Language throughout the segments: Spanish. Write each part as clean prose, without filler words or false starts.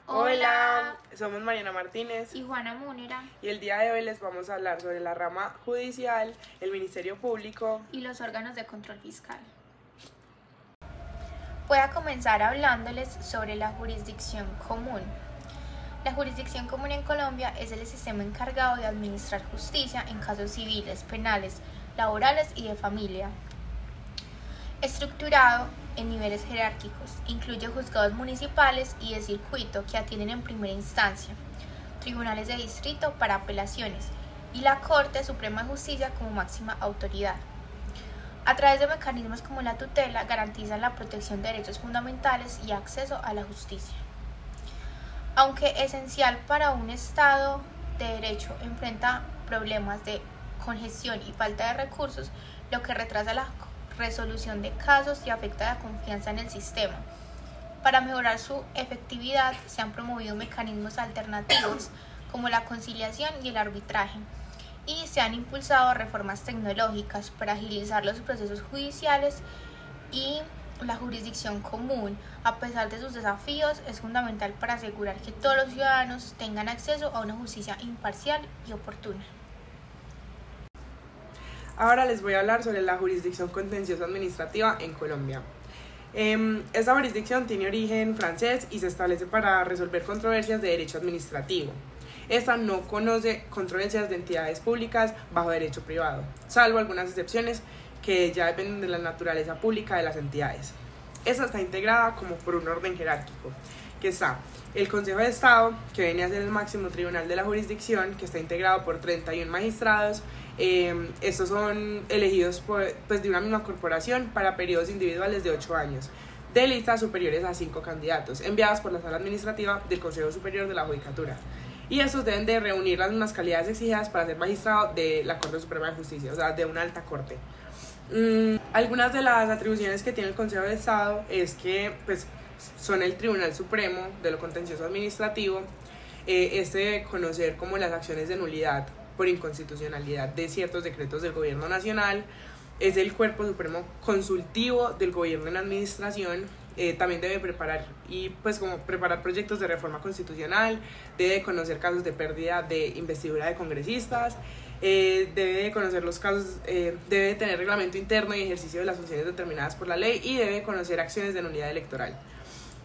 Hola, somos Mariana Martínez y Juana Múnera y el día de hoy les vamos a hablar sobre la rama judicial, el Ministerio Público y los órganos de control fiscal. Voy a comenzar hablándoles sobre la jurisdicción común. La jurisdicción común en Colombia es el sistema encargado de administrar justicia en casos civiles, penales, laborales y de familia. Estructurado en niveles jerárquicos, incluye juzgados municipales y de circuito que atienden en primera instancia, tribunales de distrito para apelaciones y la Corte Suprema de Justicia como máxima autoridad. A través de mecanismos como la tutela, garantizan la protección de derechos fundamentales y acceso a la justicia. Aunque esencial para un Estado de Derecho, enfrenta problemas de congestión y falta de recursos, lo que retrasa la resolución de casos y afecta la confianza en el sistema. Para mejorar su efectividad, se han promovido mecanismos alternativos como la conciliación y el arbitraje, y se han impulsado reformas tecnológicas para agilizar los procesos judiciales. Y la jurisdicción común, a pesar de sus desafíos, es fundamental para asegurar que todos los ciudadanos tengan acceso a una justicia imparcial y oportuna. Ahora les voy a hablar sobre la jurisdicción contencioso administrativa en Colombia. Esta jurisdicción tiene origen francés y se establece para resolver controversias de derecho administrativo. Esta no conoce controversias de entidades públicas bajo derecho privado, salvo algunas excepciones que ya dependen de la naturaleza pública de las entidades. Esta está integrada como por un orden jerárquico, que está el Consejo de Estado, que viene a ser el máximo tribunal de la jurisdicción, que está integrado por 31 magistrados. Estos son elegidos de una misma corporación para periodos individuales de 8 años, de listas superiores a 5 candidatos, enviadas por la Sala Administrativa del Consejo Superior de la Judicatura. Y estos deben de reunir las mismas calidades exigidas para ser magistrado de la Corte Suprema de Justicia, o sea, de una alta corte. Algunas de las atribuciones que tiene el Consejo de Estado es que son el Tribunal Supremo de lo Contencioso Administrativo. Este debe conocer como las acciones de nulidad por inconstitucionalidad de ciertos decretos del Gobierno Nacional. Es el Cuerpo Supremo Consultivo del Gobierno en Administración. También debe preparar preparar proyectos de reforma constitucional, debe conocer casos de pérdida de investidura de congresistas, debe conocer los casos, debe tener reglamento interno y ejercicio de las funciones determinadas por la ley, y debe conocer acciones de nulidad electoral.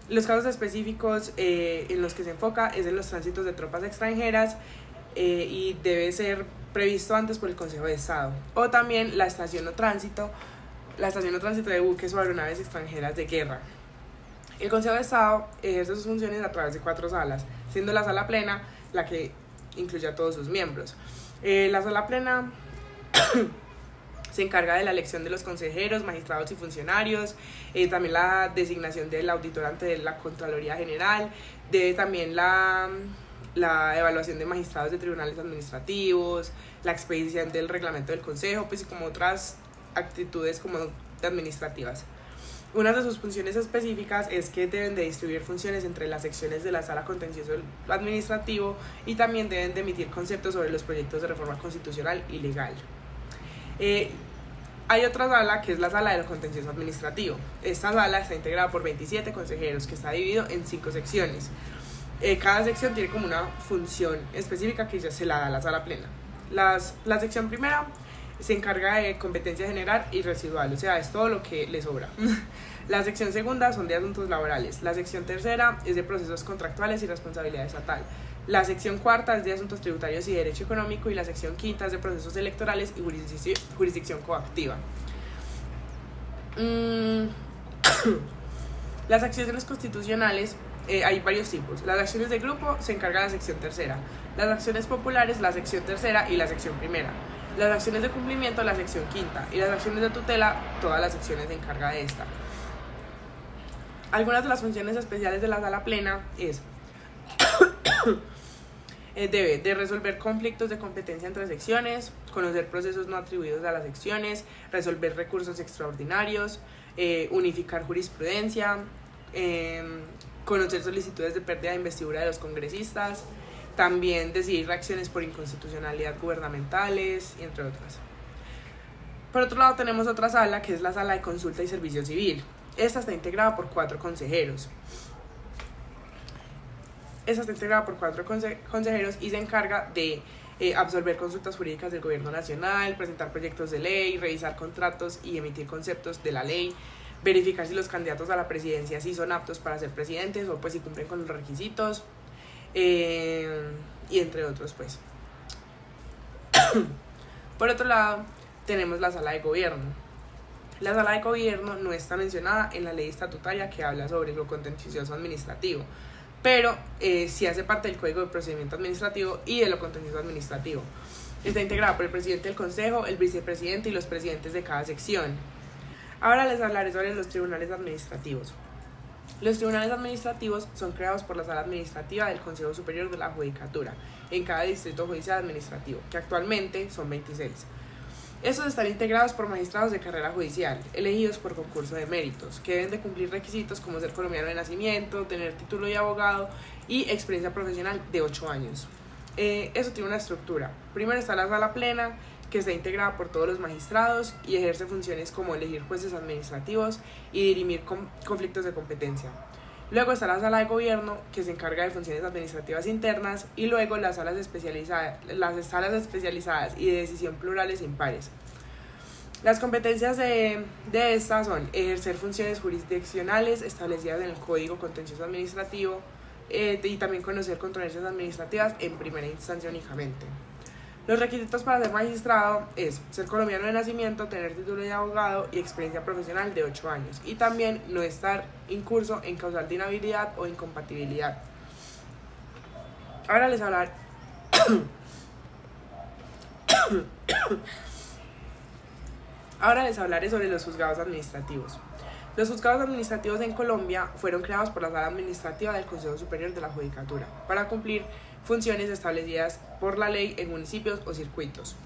Los casos específicos en los que se enfoca es en los tránsitos de tropas extranjeras, y debe ser previsto antes por el Consejo de Estado, o también la estación o tránsito de buques o aeronaves extranjeras de guerra. El Consejo de Estado ejerce sus funciones a través de 4 salas, siendo la Sala Plena la que incluye a todos sus miembros. La Sala Plena se encarga de la elección de los consejeros, magistrados y funcionarios, también la designación del auditor ante la Contraloría General, debe también la evaluación de magistrados de tribunales administrativos, la expedición del reglamento del Consejo, y como otras actitudes como administrativas. Una de sus funciones específicas es que deben de distribuir funciones entre las secciones de la Sala Contencioso Administrativo, y también deben de emitir conceptos sobre los proyectos de reforma constitucional y legal. Hay otra sala que es la Sala del Contencioso Administrativo. Esta sala está integrada por 27 consejeros, que está dividido en 5 secciones. Cada sección tiene como una función específica que ya se la da a la Sala Plena. La sección primera se encarga de competencia general y residual, o sea, es todo lo que le sobra. La sección segunda son de asuntos laborales. La sección tercera es de procesos contractuales y responsabilidad estatal. La sección cuarta es de asuntos tributarios y derecho económico, y la sección quinta es de procesos electorales y jurisdicción coactiva. Las acciones constitucionales, hay varios tipos. Las acciones de grupo se encarga la sección tercera, las acciones populares la sección tercera y la sección primera, las acciones de cumplimiento la sección quinta, y las acciones de tutela todas las secciones se encarga de esta. Algunas de las funciones especiales de la Sala Plena es debe de resolver conflictos de competencia entre secciones, conocer procesos no atribuidos a las secciones, resolver recursos extraordinarios, unificar jurisprudencia, conocer solicitudes de pérdida de investidura de los congresistas, también decidir reacciones por inconstitucionalidad gubernamentales, entre otras. Por otro lado, tenemos otra sala, que es la Sala de Consulta y Servicio Civil. Esta está integrada por 4 consejeros. Esta está integrada por 4 consejeros y se encarga de absolver consultas jurídicas del gobierno nacional, presentar proyectos de ley, revisar contratos y emitir conceptos de la ley, verificar si los candidatos a la presidencia sí son aptos para ser presidentes o pues si cumplen con los requisitos, y entre otros pues. Por otro lado, tenemos la sala de gobierno. La sala de gobierno no está mencionada en la ley estatutaria que habla sobre lo contencioso administrativo, pero sí hace parte del Código de Procedimiento Administrativo y de lo contencioso administrativo. Está integrada por el presidente del consejo, el vicepresidente y los presidentes de cada sección. Ahora les hablaré sobre los tribunales administrativos. Los tribunales administrativos son creados por la Sala Administrativa del Consejo Superior de la Judicatura en cada distrito judicial administrativo, que actualmente son 26. Estos están integrados por magistrados de carrera judicial, elegidos por concurso de méritos, que deben de cumplir requisitos como ser colombiano de nacimiento, tener título de abogado y experiencia profesional de 8 años. Eso tiene una estructura. Primero está la sala plena, que está integrada por todos los magistrados y ejerce funciones como elegir jueces administrativos y dirimir conflictos de competencia. Luego está la sala de gobierno, que se encarga de funciones administrativas internas, y luego las salas especializadas y de decisión plurales e impares. Las competencias de estas son ejercer funciones jurisdiccionales establecidas en el Código Contencioso Administrativo y también conocer controversias administrativas en primera instancia únicamente. Los requisitos para ser magistrado es ser colombiano de nacimiento, tener título de abogado y experiencia profesional de 8 años, y también no estar incurso en causal de inhabilidad o incompatibilidad. Ahora les hablaré sobre los juzgados administrativos. Los juzgados administrativos en Colombia fueron creados por la Sala Administrativa del Consejo Superior de la Judicatura para cumplir funciones establecidas por la ley en municipios o circuitos.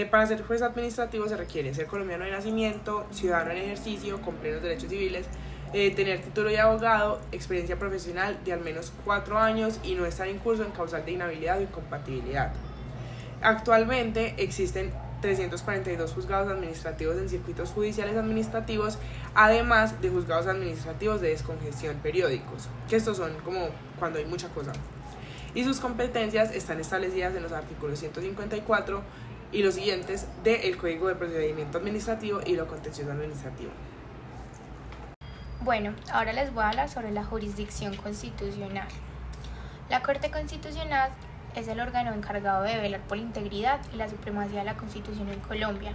Para ser juez administrativo se requiere ser colombiano de nacimiento, ciudadano en ejercicio, con plenos derechos civiles, tener título de abogado, experiencia profesional de al menos 4 años y no estar incurso en causal de inhabilidad o incompatibilidad. Actualmente existen 342 juzgados administrativos en circuitos judiciales administrativos, además de juzgados administrativos de descongestión periódicos, que estos son como cuando hay mucha cosa. Y sus competencias están establecidas en los artículos 154 y los siguientes del Código de Procedimiento Administrativo y lo contencioso administrativo. Bueno, ahora les voy a hablar sobre la jurisdicción constitucional. La Corte Constitucional es el órgano encargado de velar por la integridad y la supremacía de la Constitución en Colombia.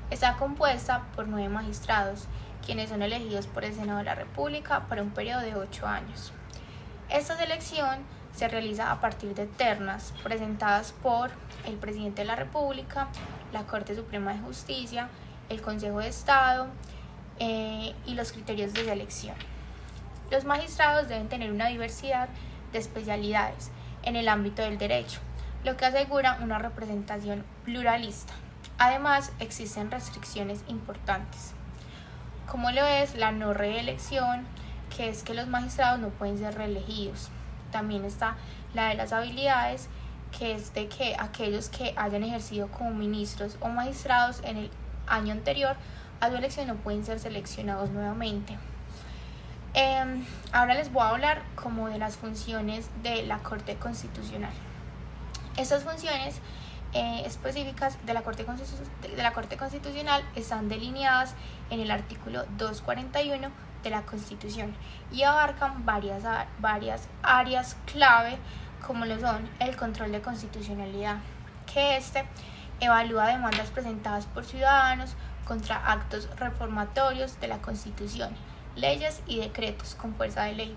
Está compuesta por 9 magistrados, quienes son elegidos por el Senado de la República para un periodo de 8 años. Esta selección se realiza a partir de ternas presentadas por el Presidente de la República, la Corte Suprema de Justicia, el Consejo de Estado y los criterios de selección. Los magistrados deben tener una diversidad de especialidades en el ámbito del derecho, lo que asegura una representación pluralista. Además, existen restricciones importantes, como lo es la no reelección, que es que los magistrados no pueden ser reelegidos. También está la de las habilidades, que es de que aquellos que hayan ejercido como ministros o magistrados en el año anterior a su elección no pueden ser seleccionados nuevamente. Ahora les voy a hablar como de las funciones de la Corte Constitucional. Estas funciones específicas de la Corte Constitucional están delineadas en el artículo 241 de la Constitución y abarcan varias áreas clave, como lo son el control de constitucionalidad, que evalúa demandas presentadas por ciudadanos contra actos reformatorios de la Constitución, leyes y decretos con fuerza de ley,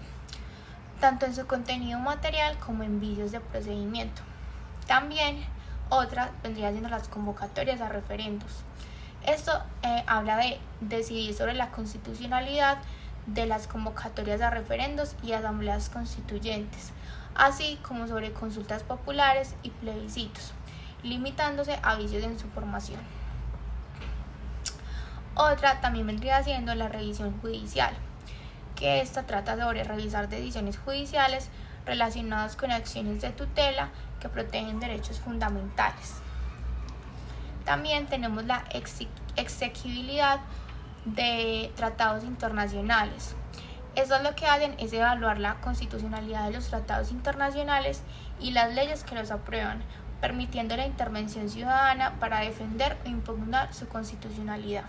tanto en su contenido material como en vicios de procedimiento. También otra vendría siendo las convocatorias a referendos. Esto habla de decidir sobre la constitucionalidad de las convocatorias a referendos y asambleas constituyentes, así como sobre consultas populares y plebiscitos, limitándose a vicios en su formación. Otra también vendría siendo la revisión judicial, que esta trata sobre revisar decisiones judiciales relacionadas con acciones de tutela que protegen derechos fundamentales. También tenemos la exequibilidad de tratados internacionales, Estos lo que hacen es evaluar la constitucionalidad de los tratados internacionales y las leyes que los aprueban, permitiendo la intervención ciudadana para defender o impugnar su constitucionalidad.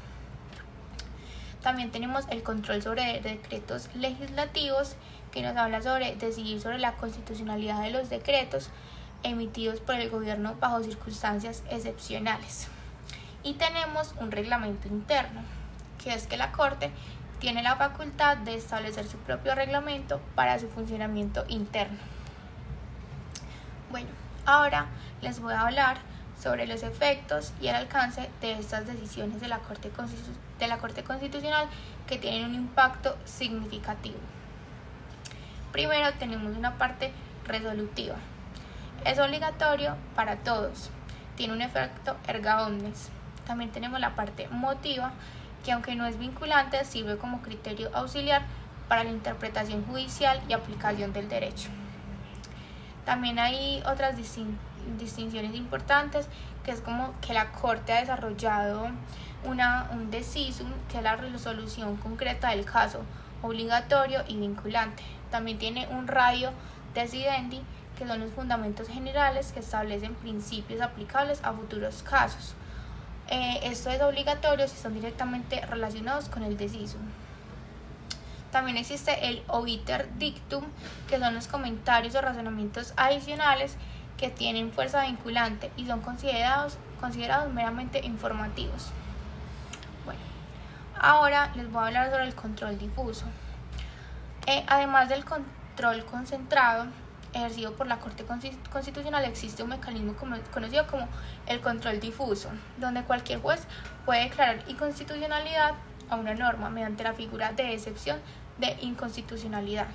También tenemos el control sobre decretos legislativos, que nos habla sobre decidir sobre la constitucionalidad de los decretos emitidos por el gobierno bajo circunstancias excepcionales. Y tenemos un reglamento interno, que es que la Corte tiene la facultad de establecer su propio reglamento para su funcionamiento interno. Bueno, ahora les voy a hablar sobre los efectos y el alcance de estas decisiones de la Corte Constitucional que tienen un impacto significativo. Primero tenemos una parte resolutiva. Es obligatorio para todos. Tiene un efecto erga omnes. También tenemos la parte motiva, que aunque no es vinculante, sirve como criterio auxiliar para la interpretación judicial y aplicación del derecho. También hay otras distinciones importantes, que es como que la Corte ha desarrollado un decisum, que es la resolución concreta del caso, obligatorio y vinculante. También tiene un ratio decidendi, que son los fundamentos generales que establecen principios aplicables a futuros casos. Esto es obligatorio si están directamente relacionados con el decisum. También existe el obiter dictum, que son los comentarios o razonamientos adicionales que tienen fuerza vinculante y son considerados meramente informativos. Bueno, ahora les voy a hablar sobre el control difuso. Además del control concentrado ejercido por la Corte Constitucional, existe un mecanismo conocido como el control difuso, donde cualquier juez puede declarar inconstitucionalidad a una norma mediante la figura de excepción de inconstitucionalidad.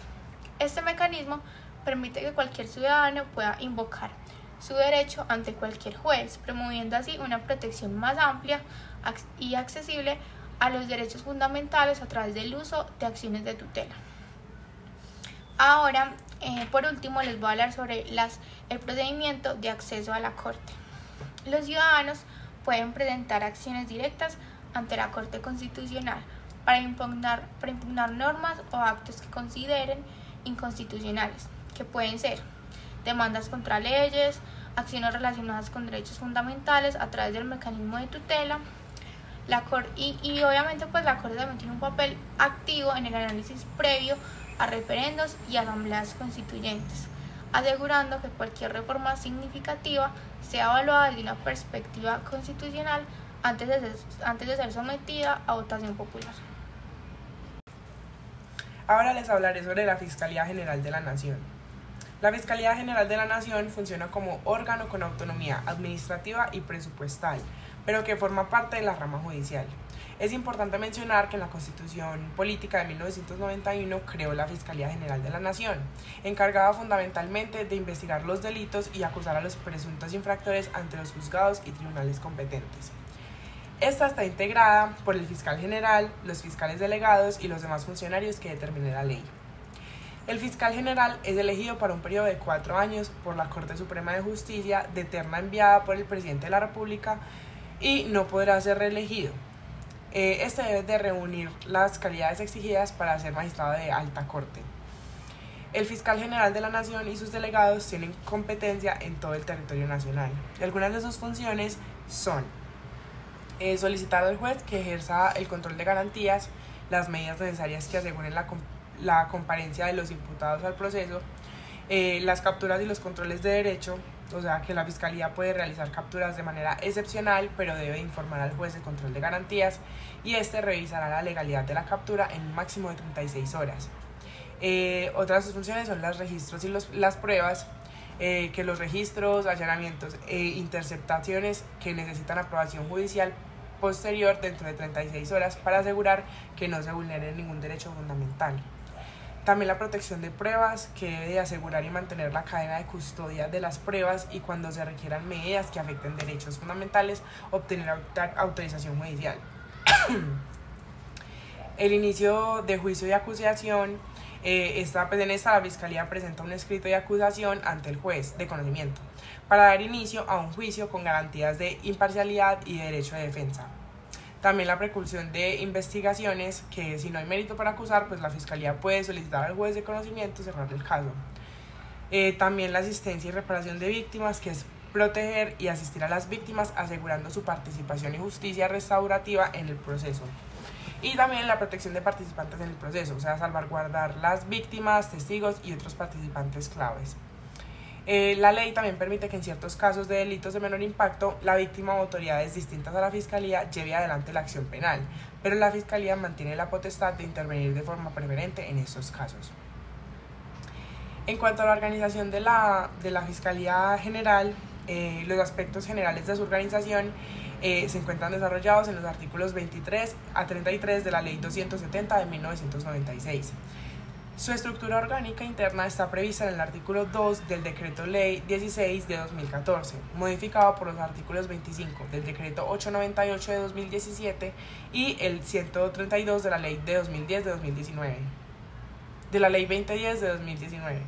Este mecanismo permite que cualquier ciudadano pueda invocar su derecho ante cualquier juez, promoviendo así una protección más amplia y accesible a los derechos fundamentales a través del uso de acciones de tutela. Ahora, por último, les voy a hablar sobre el procedimiento de acceso a la Corte. Los ciudadanos pueden presentar acciones directas ante la Corte Constitucional para impugnar normas o actos que consideren inconstitucionales, que pueden ser demandas contra leyes, acciones relacionadas con derechos fundamentales a través del mecanismo de tutela. Y obviamente pues la Corte también tiene un papel activo en el análisis previo a referendos y asambleas constituyentes, asegurando que cualquier reforma significativa sea evaluada desde una perspectiva constitucional antes de ser sometida a votación popular. Ahora les hablaré sobre la Fiscalía General de la Nación. La Fiscalía General de la Nación funciona como órgano con autonomía administrativa y presupuestal, pero que forma parte de la rama judicial. Es importante mencionar que en la Constitución Política de 1991 creó la Fiscalía General de la Nación, encargada fundamentalmente de investigar los delitos y acusar a los presuntos infractores ante los juzgados y tribunales competentes. Esta está integrada por el fiscal general, los fiscales delegados y los demás funcionarios que determine la ley. El fiscal general es elegido para un periodo de 4 años por la Corte Suprema de Justicia, de terna enviada por el presidente de la República, y no podrá ser reelegido. Este debe de reunir las calidades exigidas para ser magistrado de alta corte. El fiscal general de la Nación y sus delegados tienen competencia en todo el territorio nacional. Y algunas de sus funciones son solicitar al juez que ejerza el control de garantías, las medidas necesarias que aseguren la comparencia de los imputados al proceso, las capturas y los controles de derecho, o sea que la Fiscalía puede realizar capturas de manera excepcional, pero debe informar al juez el control de garantías y este revisará la legalidad de la captura en un máximo de 36 horas. Otras de sus funciones son los registros y las pruebas, que los registros, allanamientos e interceptaciones que necesitan aprobación judicial posterior dentro de 36 horas para asegurar que no se vulnere ningún derecho fundamental. También la protección de pruebas, que debe de asegurar y mantener la cadena de custodia de las pruebas y cuando se requieran medidas que afecten derechos fundamentales, obtener autorización judicial. El inicio de juicio y acusación. En esta la Fiscalía presenta un escrito de acusación ante el juez de conocimiento para dar inicio a un juicio con garantías de imparcialidad y derecho de defensa. También la preclusión de investigaciones, que si no hay mérito para acusar, pues la Fiscalía puede solicitar al juez de conocimiento cerrar el caso. También la asistencia y reparación de víctimas, que es proteger y asistir a las víctimas asegurando su participación y justicia restaurativa en el proceso. Y también la protección de participantes en el proceso, o sea, salvaguardar las víctimas, testigos y otros participantes claves. La ley también permite que en ciertos casos de delitos de menor impacto, la víctima o autoridades distintas a la Fiscalía lleve adelante la acción penal, pero la Fiscalía mantiene la potestad de intervenir de forma preferente en estos casos. En cuanto a la organización de la Fiscalía General, los aspectos generales de su organización se encuentran desarrollados en los artículos 23 a 33 de la Ley 270 de 1996. Su estructura orgánica interna está prevista en el artículo 2 del Decreto Ley 16 de 2014, modificado por los artículos 25 del Decreto 898 de 2017 y el 132 de la Ley de 2010 de 2019, de la Ley 2010 de 2019.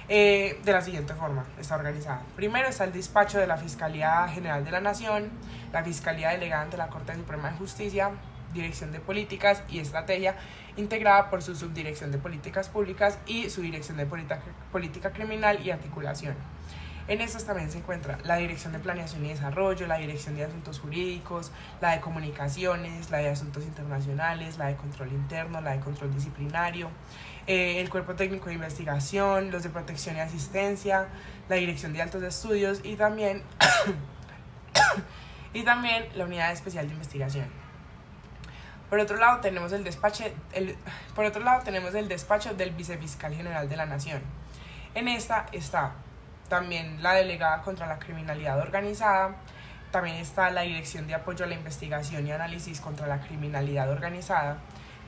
De la siguiente forma está organizada. Primero está el despacho de la Fiscalía General de la Nación, la Fiscalía Delegada ante la Corte Suprema de Justicia, Dirección de Políticas y Estrategia, integrada por su Subdirección de Políticas Públicas y su Dirección de Política Criminal y Articulación. En estas también se encuentra la Dirección de Planeación y Desarrollo, la Dirección de Asuntos Jurídicos, la de Comunicaciones, la de Asuntos Internacionales, la de Control Interno, la de Control Disciplinario, el Cuerpo Técnico de Investigación, los de Protección y Asistencia, la Dirección de Altos Estudios y también, la Unidad Especial de Investigación. Por otro lado tenemos el despacho del Vicefiscal General de la Nación. En esta está también la Delegada contra la Criminalidad Organizada, también está la Dirección de Apoyo a la Investigación y Análisis contra la Criminalidad Organizada,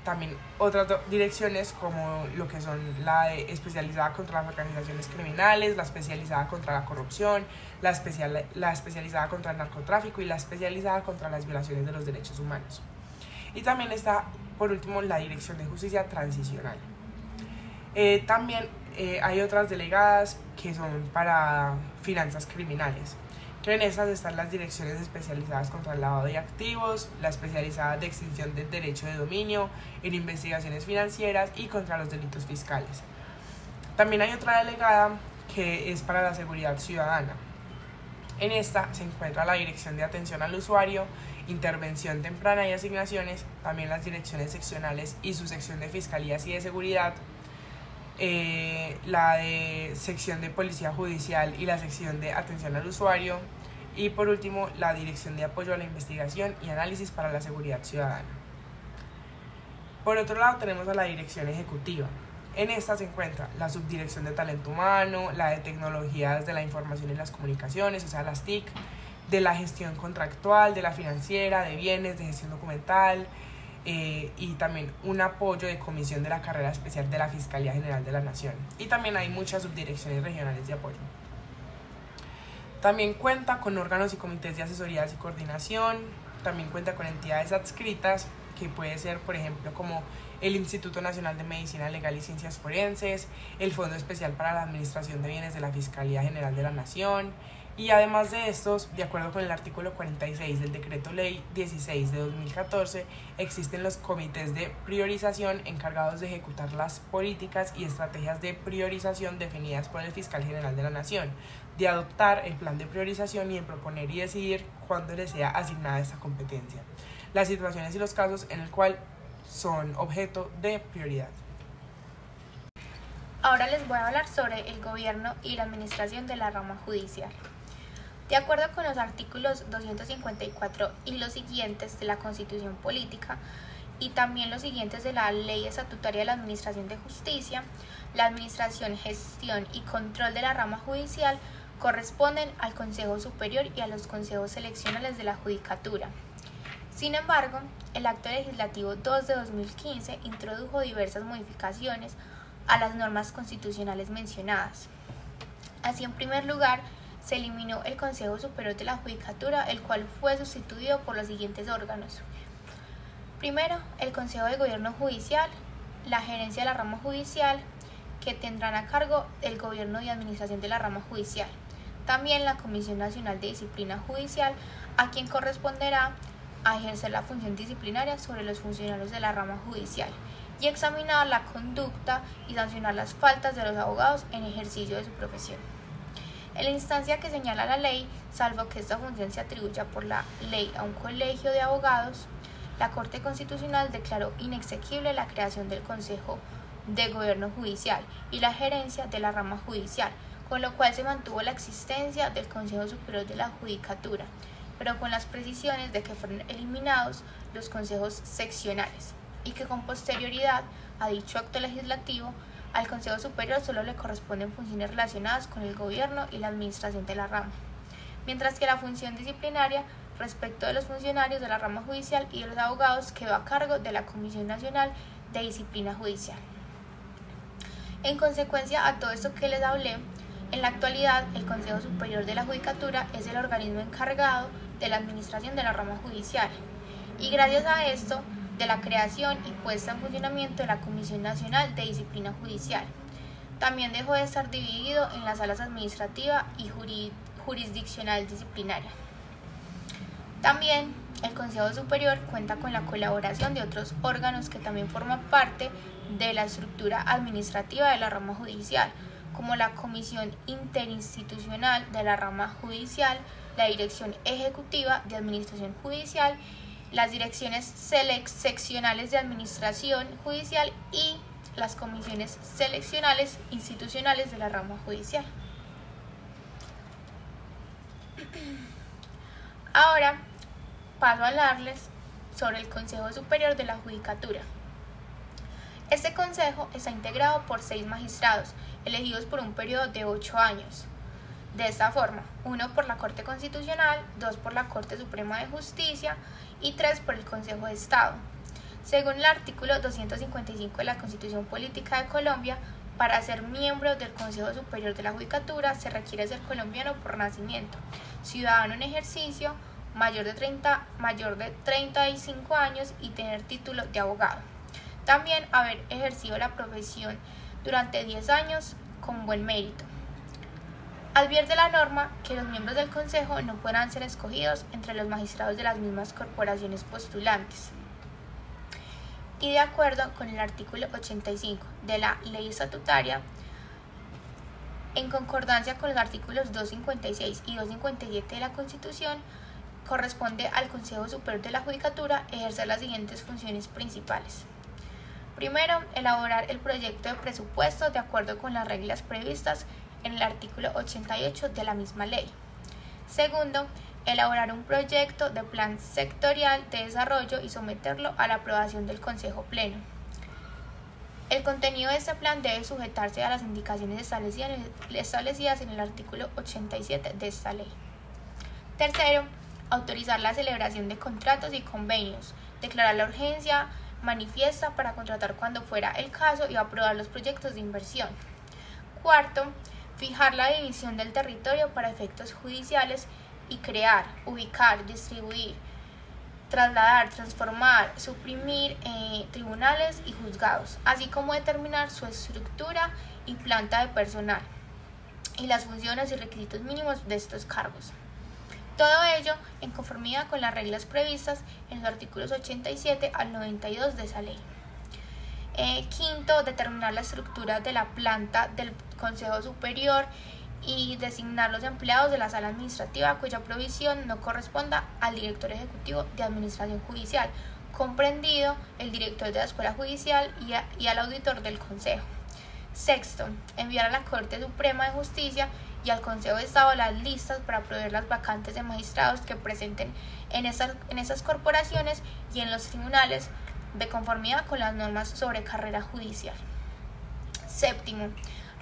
también otras direcciones como lo que son la especializada contra las organizaciones criminales, la especializada contra la corrupción, la especializada contra el narcotráfico y la especializada contra las violaciones de los derechos humanos. Y también está, por último, la Dirección de Justicia Transicional. También hay otras delegadas que son para finanzas criminales, que en esas están las direcciones especializadas contra el lavado de activos, la especializada de extinción del derecho de dominio, en investigaciones financieras y contra los delitos fiscales. También hay otra delegada que es para la seguridad ciudadana. En esta se encuentra la Dirección de Atención al Usuario, Intervención Temprana y Asignaciones, también las direcciones seccionales y su sección de Fiscalías y de Seguridad, la de sección de Policía Judicial y la sección de Atención al Usuario, y por último la Dirección de Apoyo a la Investigación y Análisis para la Seguridad Ciudadana. Por otro lado tenemos a la Dirección Ejecutiva. En esta se encuentra la Subdirección de Talento Humano, la de Tecnologías de la Información y las Comunicaciones, o sea las TIC, de la gestión contractual, de la financiera, de bienes, de gestión documental, y también un apoyo de comisión de la carrera especial de la Fiscalía General de la Nación. Y también hay muchas subdirecciones regionales de apoyo. También cuenta con órganos y comités de asesorías y coordinación, también cuenta con entidades adscritas, que puede ser, por ejemplo, como el Instituto Nacional de Medicina Legal y Ciencias Forenses, el Fondo Especial para la Administración de Bienes de la Fiscalía General de la Nación, y además de estos, de acuerdo con el artículo 46 del Decreto Ley 16 de 2014, existen los comités de priorización encargados de ejecutar las políticas y estrategias de priorización definidas por el Fiscal General de la Nación, de adoptar el plan de priorización y de proponer y decidir cuándo les sea asignada esta competencia, las situaciones y los casos en el cual son objeto de prioridad. Ahora les voy a hablar sobre el gobierno y la administración de la rama judicial. De acuerdo con los artículos 254 y los siguientes de la Constitución Política y también los siguientes de la Ley Estatutaria de la Administración de Justicia, la administración, gestión y control de la rama judicial corresponden al Consejo Superior y a los consejos seleccionales de la Judicatura. Sin embargo, el Acto Legislativo 2 de 2015 introdujo diversas modificaciones a las normas constitucionales mencionadas. Así, en primer lugar, se eliminó el Consejo Superior de la Judicatura, el cual fue sustituido por los siguientes órganos. Primero, el Consejo de Gobierno Judicial, la Gerencia de la Rama Judicial, que tendrán a cargo el Gobierno y Administración de la Rama Judicial. También la Comisión Nacional de Disciplina Judicial, a quien corresponderá a ejercer la función disciplinaria sobre los funcionarios de la rama judicial y examinar la conducta y sancionar las faltas de los abogados en ejercicio de su profesión. En la instancia que señala la ley, salvo que esta función se atribuya por la ley a un colegio de abogados, la Corte Constitucional declaró inexequible la creación del Consejo de Gobierno Judicial y la gerencia de la rama judicial, con lo cual se mantuvo la existencia del Consejo Superior de la Judicatura, pero con las precisiones de que fueron eliminados los consejos seccionales y que con posterioridad a dicho acto legislativo al Consejo Superior solo le corresponden funciones relacionadas con el gobierno y la administración de la rama, mientras que la función disciplinaria respecto de los funcionarios de la rama judicial y de los abogados quedó a cargo de la Comisión Nacional de Disciplina Judicial. En consecuencia a todo esto que les hablé, en la actualidad el Consejo Superior de la Judicatura es el organismo encargado de la administración de la rama judicial y gracias a esto de la creación y puesta en funcionamiento de la Comisión Nacional de Disciplina Judicial. También dejó de estar dividido en las salas administrativa y jurisdiccional disciplinaria. También el Consejo Superior cuenta con la colaboración de otros órganos que también forman parte de la estructura administrativa de la rama judicial, como la Comisión Interinstitucional de la Rama Judicial, la Dirección Ejecutiva de Administración Judicial, las direcciones seccionales de Administración Judicial y las comisiones seleccionales institucionales de la rama judicial. Ahora paso a hablarles sobre el Consejo Superior de la Judicatura. Este consejo está integrado por 6 magistrados, elegidos por un periodo de 8 años. De esta forma, 1 por la Corte Constitucional, 2 por la Corte Suprema de Justicia y 3 por el Consejo de Estado. Según el artículo 255 de la Constitución Política de Colombia, para ser miembro del Consejo Superior de la Judicatura se requiere ser colombiano por nacimiento, ciudadano en ejercicio, mayor de 35 años y tener título de abogado. También haber ejercido la profesión durante 10 años con buen mérito. Advierte la norma que los miembros del Consejo no podrán ser escogidos entre los magistrados de las mismas corporaciones postulantes. Y de acuerdo con el artículo 85 de la Ley Estatutaria, en concordancia con los artículos 256 y 257 de la Constitución, corresponde al Consejo Superior de la Judicatura ejercer las siguientes funciones principales. Primero, elaborar el proyecto de presupuesto de acuerdo con las reglas previstas en el artículo 88 de la misma ley. Segundo, elaborar un proyecto de plan sectorial de desarrollo y someterlo a la aprobación del Consejo Pleno. El contenido de este plan debe sujetarse a las indicaciones establecidas en el artículo 87 de esta ley. Tercero, autorizar la celebración de contratos y convenios, declarar la urgencia manifiesta para contratar cuando fuera el caso y aprobar los proyectos de inversión. Cuarto, fijar la división del territorio para efectos judiciales y crear, ubicar, distribuir, trasladar, transformar, suprimir tribunales y juzgados, así como determinar su estructura y planta de personal y las funciones y requisitos mínimos de estos cargos. Todo ello en conformidad con las reglas previstas en los artículos 87 al 92 de esa ley. Quinto, determinar la estructura de la planta del Consejo Superior y designar los empleados de la sala administrativa cuya provisión no corresponda al director ejecutivo de administración judicial, comprendido el director de la escuela judicial y al auditor del Consejo. Sexto, enviar a la Corte Suprema de Justicia y al Consejo de Estado las listas para proveer las vacantes de magistrados que presenten en esas corporaciones y en los tribunales de conformidad con las normas sobre carrera judicial. Séptimo,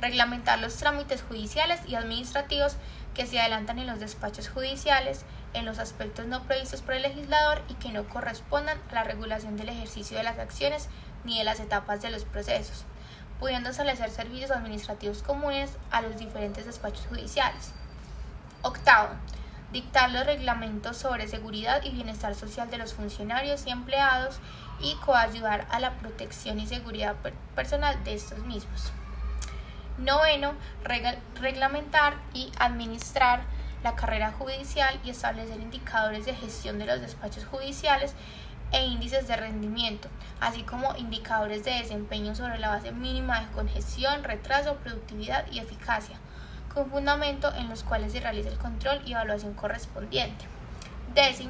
reglamentar los trámites judiciales y administrativos que se adelantan en los despachos judiciales en los aspectos no previstos por el legislador y que no correspondan a la regulación del ejercicio de las acciones ni de las etapas de los procesos, pudiendo establecer servicios administrativos comunes a los diferentes despachos judiciales. Octavo, dictar los reglamentos sobre seguridad y bienestar social de los funcionarios y empleados y coayudar a la protección y seguridad personal de estos mismos. Noveno, reglamentar y administrar la carrera judicial y establecer indicadores de gestión de los despachos judiciales e índices de rendimiento, así como indicadores de desempeño sobre la base mínima de congestión, retraso, productividad y eficacia, con fundamento en los cuales se realiza el control y evaluación correspondiente. 10.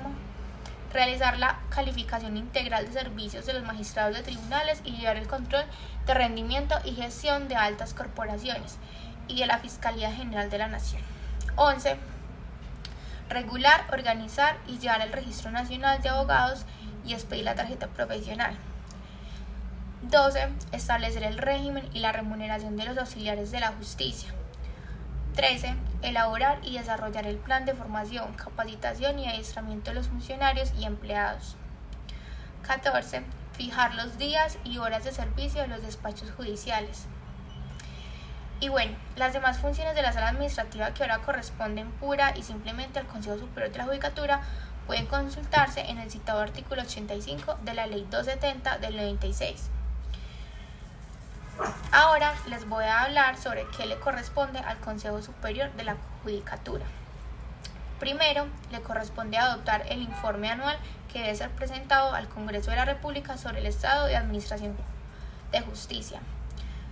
Realizar la calificación integral de servicios de los magistrados de tribunales y llevar el control de rendimiento y gestión de altas corporaciones y de la Fiscalía General de la Nación. 11. Regular, organizar y llevar el Registro Nacional de Abogados y expedir la tarjeta profesional. 12. Establecer el régimen y la remuneración de los auxiliares de la justicia. 13. Elaborar y desarrollar el plan de formación, capacitación y adiestramiento de los funcionarios y empleados. 14. Fijar los días y horas de servicio de los despachos judiciales. Y bueno, las demás funciones de la sala administrativa que ahora corresponden pura y simplemente al Consejo Superior de la Judicatura pueden consultarse en el citado artículo 85 de la Ley 270 del 96. Ahora les voy a hablar sobre qué le corresponde al Consejo Superior de la Judicatura. Primero, le corresponde adoptar el informe anual que debe ser presentado al Congreso de la República sobre el estado de administración de justicia.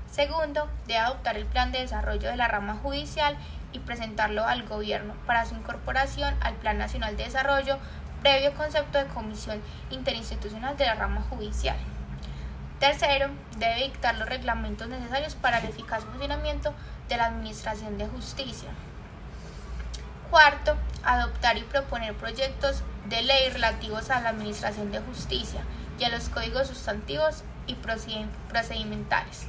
Segundo, debe adoptar el plan de desarrollo de la rama judicial y presentarlo al Gobierno para su incorporación al Plan Nacional de Desarrollo, previo concepto de Comisión Interinstitucional de la rama judicial. Tercero, debe dictar los reglamentos necesarios para el eficaz funcionamiento de la Administración de Justicia. Cuarto, adoptar y proponer proyectos de ley relativos a la Administración de Justicia y a los códigos sustantivos y procedimentales.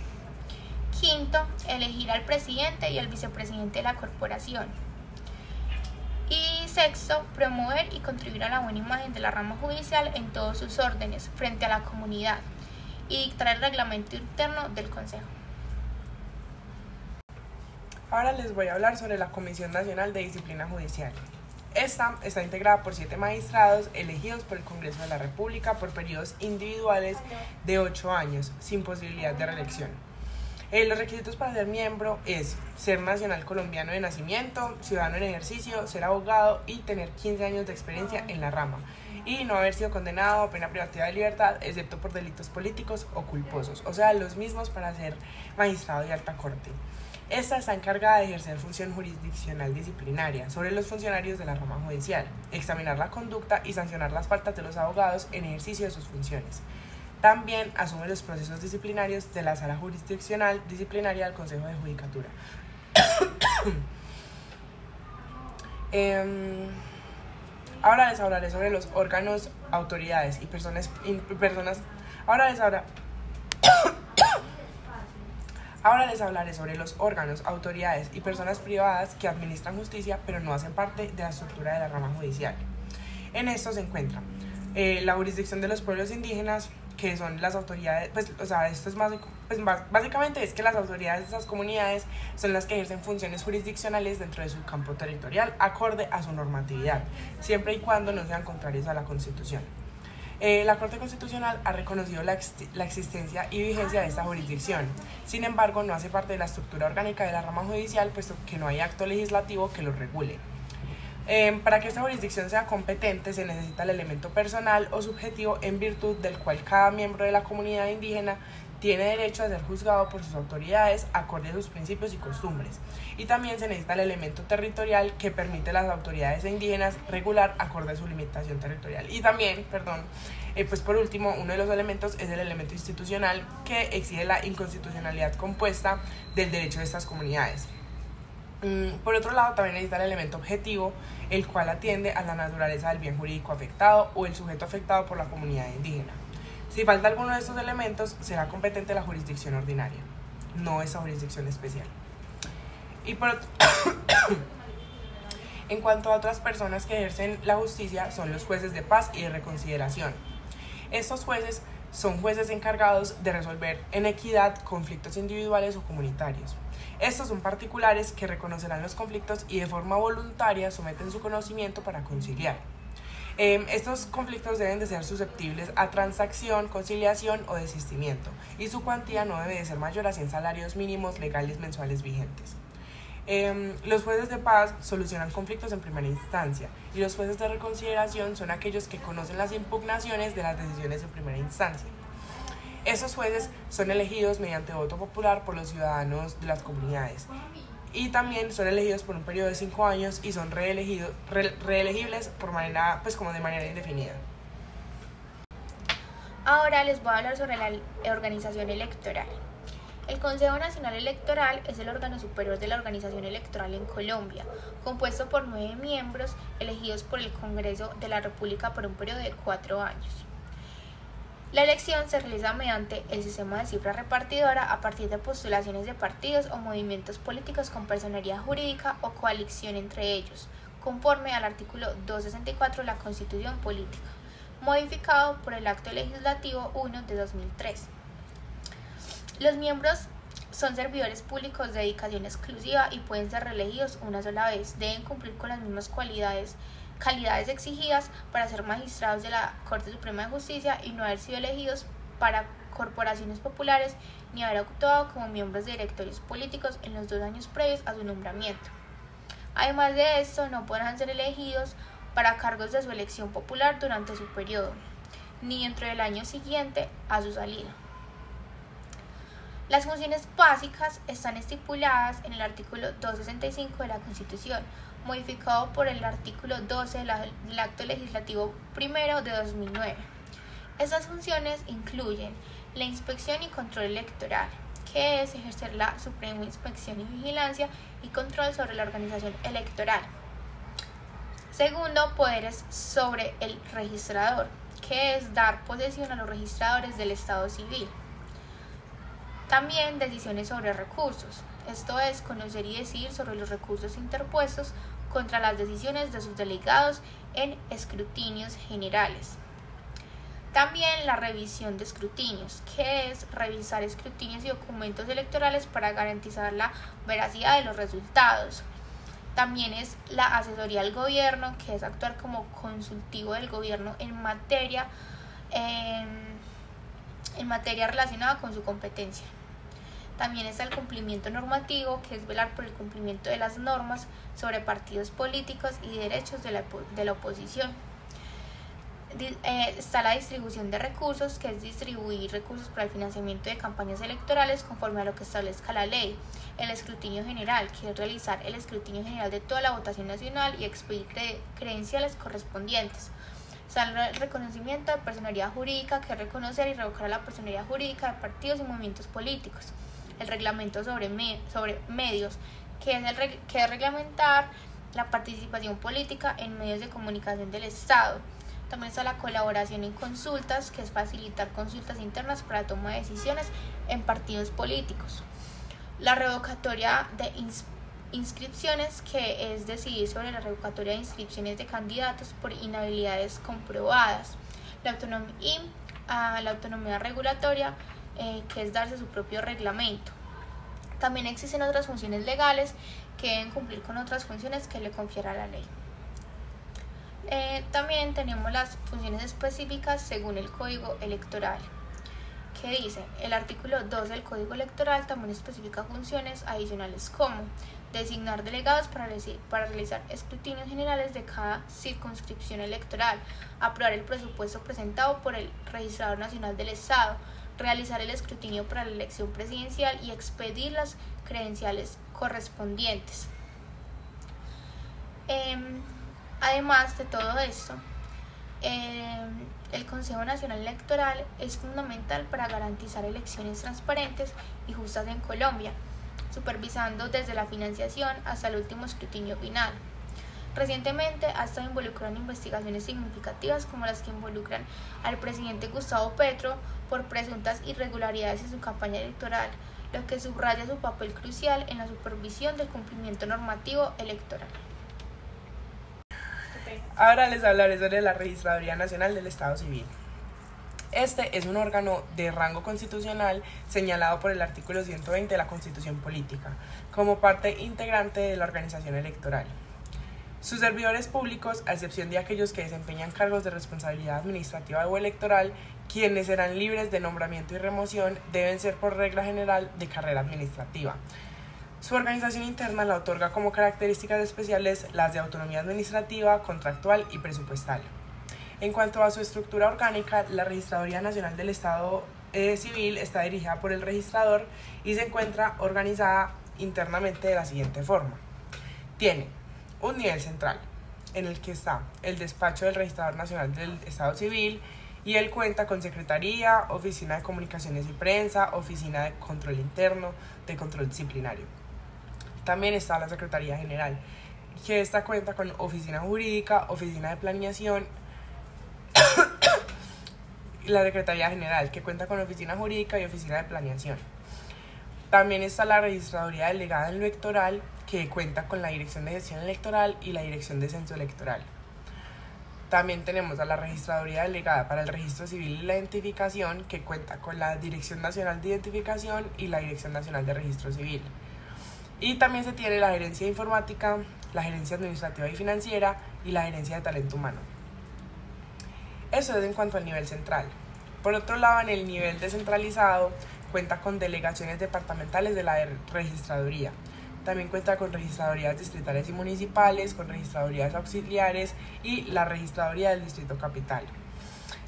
Quinto, elegir al presidente y al vicepresidente de la corporación. Y sexto, promover y contribuir a la buena imagen de la rama judicial en todos sus órdenes frente a la comunidad y dictar el reglamento interno del Consejo. Ahora les voy a hablar sobre la Comisión Nacional de Disciplina Judicial. Esta está integrada por 7 magistrados elegidos por el Congreso de la República por periodos individuales de 8 años, sin posibilidad de reelección. Los requisitos para ser miembro es ser nacional colombiano de nacimiento, ciudadano en ejercicio, ser abogado y tener 15 años de experiencia en la rama y no haber sido condenado a pena privativa de libertad excepto por delitos políticos o culposos, o sea, los mismos para ser magistrado de alta corte. Esta está encargada de ejercer función jurisdiccional disciplinaria sobre los funcionarios de la rama judicial, examinar la conducta y sancionar las faltas de los abogados en ejercicio de sus funciones. También asume los procesos disciplinarios de la Sala Jurisdiccional Disciplinaria del Consejo de Judicatura. Ahora les hablaré sobre los órganos, autoridades y personas. Ahora les hablaré sobre los órganos, autoridades y personas privadas que administran justicia pero no hacen parte de la estructura de la rama judicial. En esto se encuentra la jurisdicción de los pueblos indígenas, que son las autoridades, esto es básicamente es que las autoridades de esas comunidades son las que ejercen funciones jurisdiccionales dentro de su campo territorial, acorde a su normatividad, siempre y cuando no sean contrarios a la Constitución. La Corte Constitucional ha reconocido la existencia y vigencia de esta jurisdicción, sin embargo no hace parte de la estructura orgánica de la rama judicial, puesto que no hay acto legislativo que lo regule. Para que esta jurisdicción sea competente se necesita el elemento personal o subjetivo en virtud del cual cada miembro de la comunidad indígena tiene derecho a ser juzgado por sus autoridades acorde a sus principios y costumbres. Y también se necesita el elemento territorial que permite a las autoridades indígenas regular acorde a su limitación territorial. Y también, por último, uno de los elementos es el elemento institucional que exige la inconstitucionalidad compuesta del derecho de estas comunidades. Por otro lado, también necesita el elemento objetivo, el cual atiende a la naturaleza del bien jurídico afectado o el sujeto afectado por la comunidad indígena. Si falta alguno de estos elementos, será competente la jurisdicción ordinaria, no esa jurisdicción especial. En cuanto a otras personas que ejercen la justicia, son los jueces de paz y de reconsideración. Estos jueces son jueces encargados de resolver en equidad conflictos individuales o comunitarios. Estos son particulares que reconocerán los conflictos y de forma voluntaria someten su conocimiento para conciliar. Estos conflictos deben de ser susceptibles a transacción, conciliación o desistimiento, y su cuantía no debe de ser mayor a 100 salarios mínimos legales mensuales vigentes. Los jueces de paz solucionan conflictos en primera instancia y los jueces de reconsideración son aquellos que conocen las impugnaciones de las decisiones en primera instancia. Esos jueces son elegidos mediante voto popular por los ciudadanos de las comunidades y también son elegidos por un periodo de 5 años y son reelegibles por manera, como de manera indefinida. Ahora les voy a hablar sobre la organización electoral. El Consejo Nacional Electoral es el órgano superior de la organización electoral en Colombia, compuesto por 9 miembros elegidos por el Congreso de la República por un periodo de 4 años. La elección se realiza mediante el sistema de cifra repartidora a partir de postulaciones de partidos o movimientos políticos con personería jurídica o coalición entre ellos, conforme al artículo 264 de la Constitución Política, modificado por el Acto Legislativo 1 de 2003. Los miembros son servidores públicos de dedicación exclusiva y pueden ser reelegidos una sola vez. Deben cumplir con las mismas calidades exigidas para ser magistrados de la Corte Suprema de Justicia y no haber sido elegidos para corporaciones populares ni haber actuado como miembros de directorios políticos en los 2 años previos a su nombramiento. Además de esto, no podrán ser elegidos para cargos de su elección popular durante su periodo, ni dentro del año siguiente a su salida. Las funciones básicas están estipuladas en el artículo 265 de la Constitución, modificado por el artículo 12 del Acto Legislativo 1 de 2009. Estas funciones incluyen la inspección y control electoral, que es ejercer la suprema inspección y vigilancia y control sobre la organización electoral. Segundo, poderes sobre el registrador, que es dar posesión a los registradores del Estado civil. También decisiones sobre recursos, esto es conocer y decidir sobre los recursos interpuestos contra las decisiones de sus delegados en escrutinios generales. También la revisión de escrutinios, que es revisar escrutinios y documentos electorales para garantizar la veracidad de los resultados. También es la asesoría al gobierno, que es actuar como consultivo del gobierno en materia relacionada con su competencia. También está el cumplimiento normativo, que es velar por el cumplimiento de las normas sobre partidos políticos y derechos de la oposición. Está la distribución de recursos, que es distribuir recursos para el financiamiento de campañas electorales conforme a lo que establezca la ley. El escrutinio general, que es realizar el escrutinio general de toda la votación nacional y expedir credenciales correspondientes. Está el reconocimiento de personería jurídica, que es reconocer y revocar a la personería jurídica de partidos y movimientos políticos. El reglamento sobre medios, que es reglamentar la participación política en medios de comunicación del Estado. También está la colaboración en consultas, que es facilitar consultas internas para la toma de decisiones en partidos políticos. La revocatoria de inscripciones, que es decidir sobre la revocatoria de inscripciones de candidatos por inhabilidades comprobadas. La autonomía regulatoria, que es darse su propio reglamento. También existen otras funciones legales que deben cumplir con otras funciones que le confiera la ley. También tenemos las funciones específicas según el Código Electoral, que dice: el artículo 2 del Código Electoral también especifica funciones adicionales como designar delegados para realizar escrutinios generales de cada circunscripción electoral, aprobar el presupuesto presentado por el Registrador Nacional del Estado, realizar el escrutinio para la elección presidencial y expedir las credenciales correspondientes. Además de todo esto, el Consejo Nacional Electoral es fundamental para garantizar elecciones transparentes y justas en Colombia, supervisando desde la financiación hasta el último escrutinio final. Recientemente ha estado involucrado en investigaciones significativas como las que involucran al presidente Gustavo Petro por presuntas irregularidades en su campaña electoral, lo que subraya su papel crucial en la supervisión del cumplimiento normativo electoral. Ahora les hablaré sobre la Registraduría Nacional del Estado Civil. Este es un órgano de rango constitucional señalado por el artículo 120 de la Constitución Política, como parte integrante de la organización electoral. Sus servidores públicos, a excepción de aquellos que desempeñan cargos de responsabilidad administrativa o electoral, quienes serán libres de nombramiento y remoción, deben ser por regla general de carrera administrativa. Su organización interna la otorga como características especiales las de autonomía administrativa, contractual y presupuestal. En cuanto a su estructura orgánica, la Registraduría Nacional del Estado Civil está dirigida por el registrador y se encuentra organizada internamente de la siguiente forma. Tiene un nivel central, en el que está el despacho del Registrador Nacional del Estado Civil, y él cuenta con secretaría, oficina de comunicaciones y prensa, oficina de control interno, de control disciplinario. También está la Secretaría General, que esta cuenta con oficina jurídica, oficina de planeación, y la Secretaría General, que cuenta con oficina jurídica y oficina de planeación. También está la Registraduría Delegada en lo Electoral, que cuenta con la Dirección de Gestión Electoral y la Dirección de Censo Electoral. También tenemos a la Registraduría Delegada para el Registro Civil y la Identificación, que cuenta con la Dirección Nacional de Identificación y la Dirección Nacional de Registro Civil. Y también se tiene la Gerencia de Informática, la Gerencia Administrativa y Financiera y la Gerencia de Talento Humano. Eso es en cuanto al nivel central. Por otro lado, en el nivel descentralizado, cuenta con delegaciones departamentales de la Registraduría. También cuenta con registradurías distritales y municipales, con registradurías auxiliares y la Registraduría del Distrito Capital.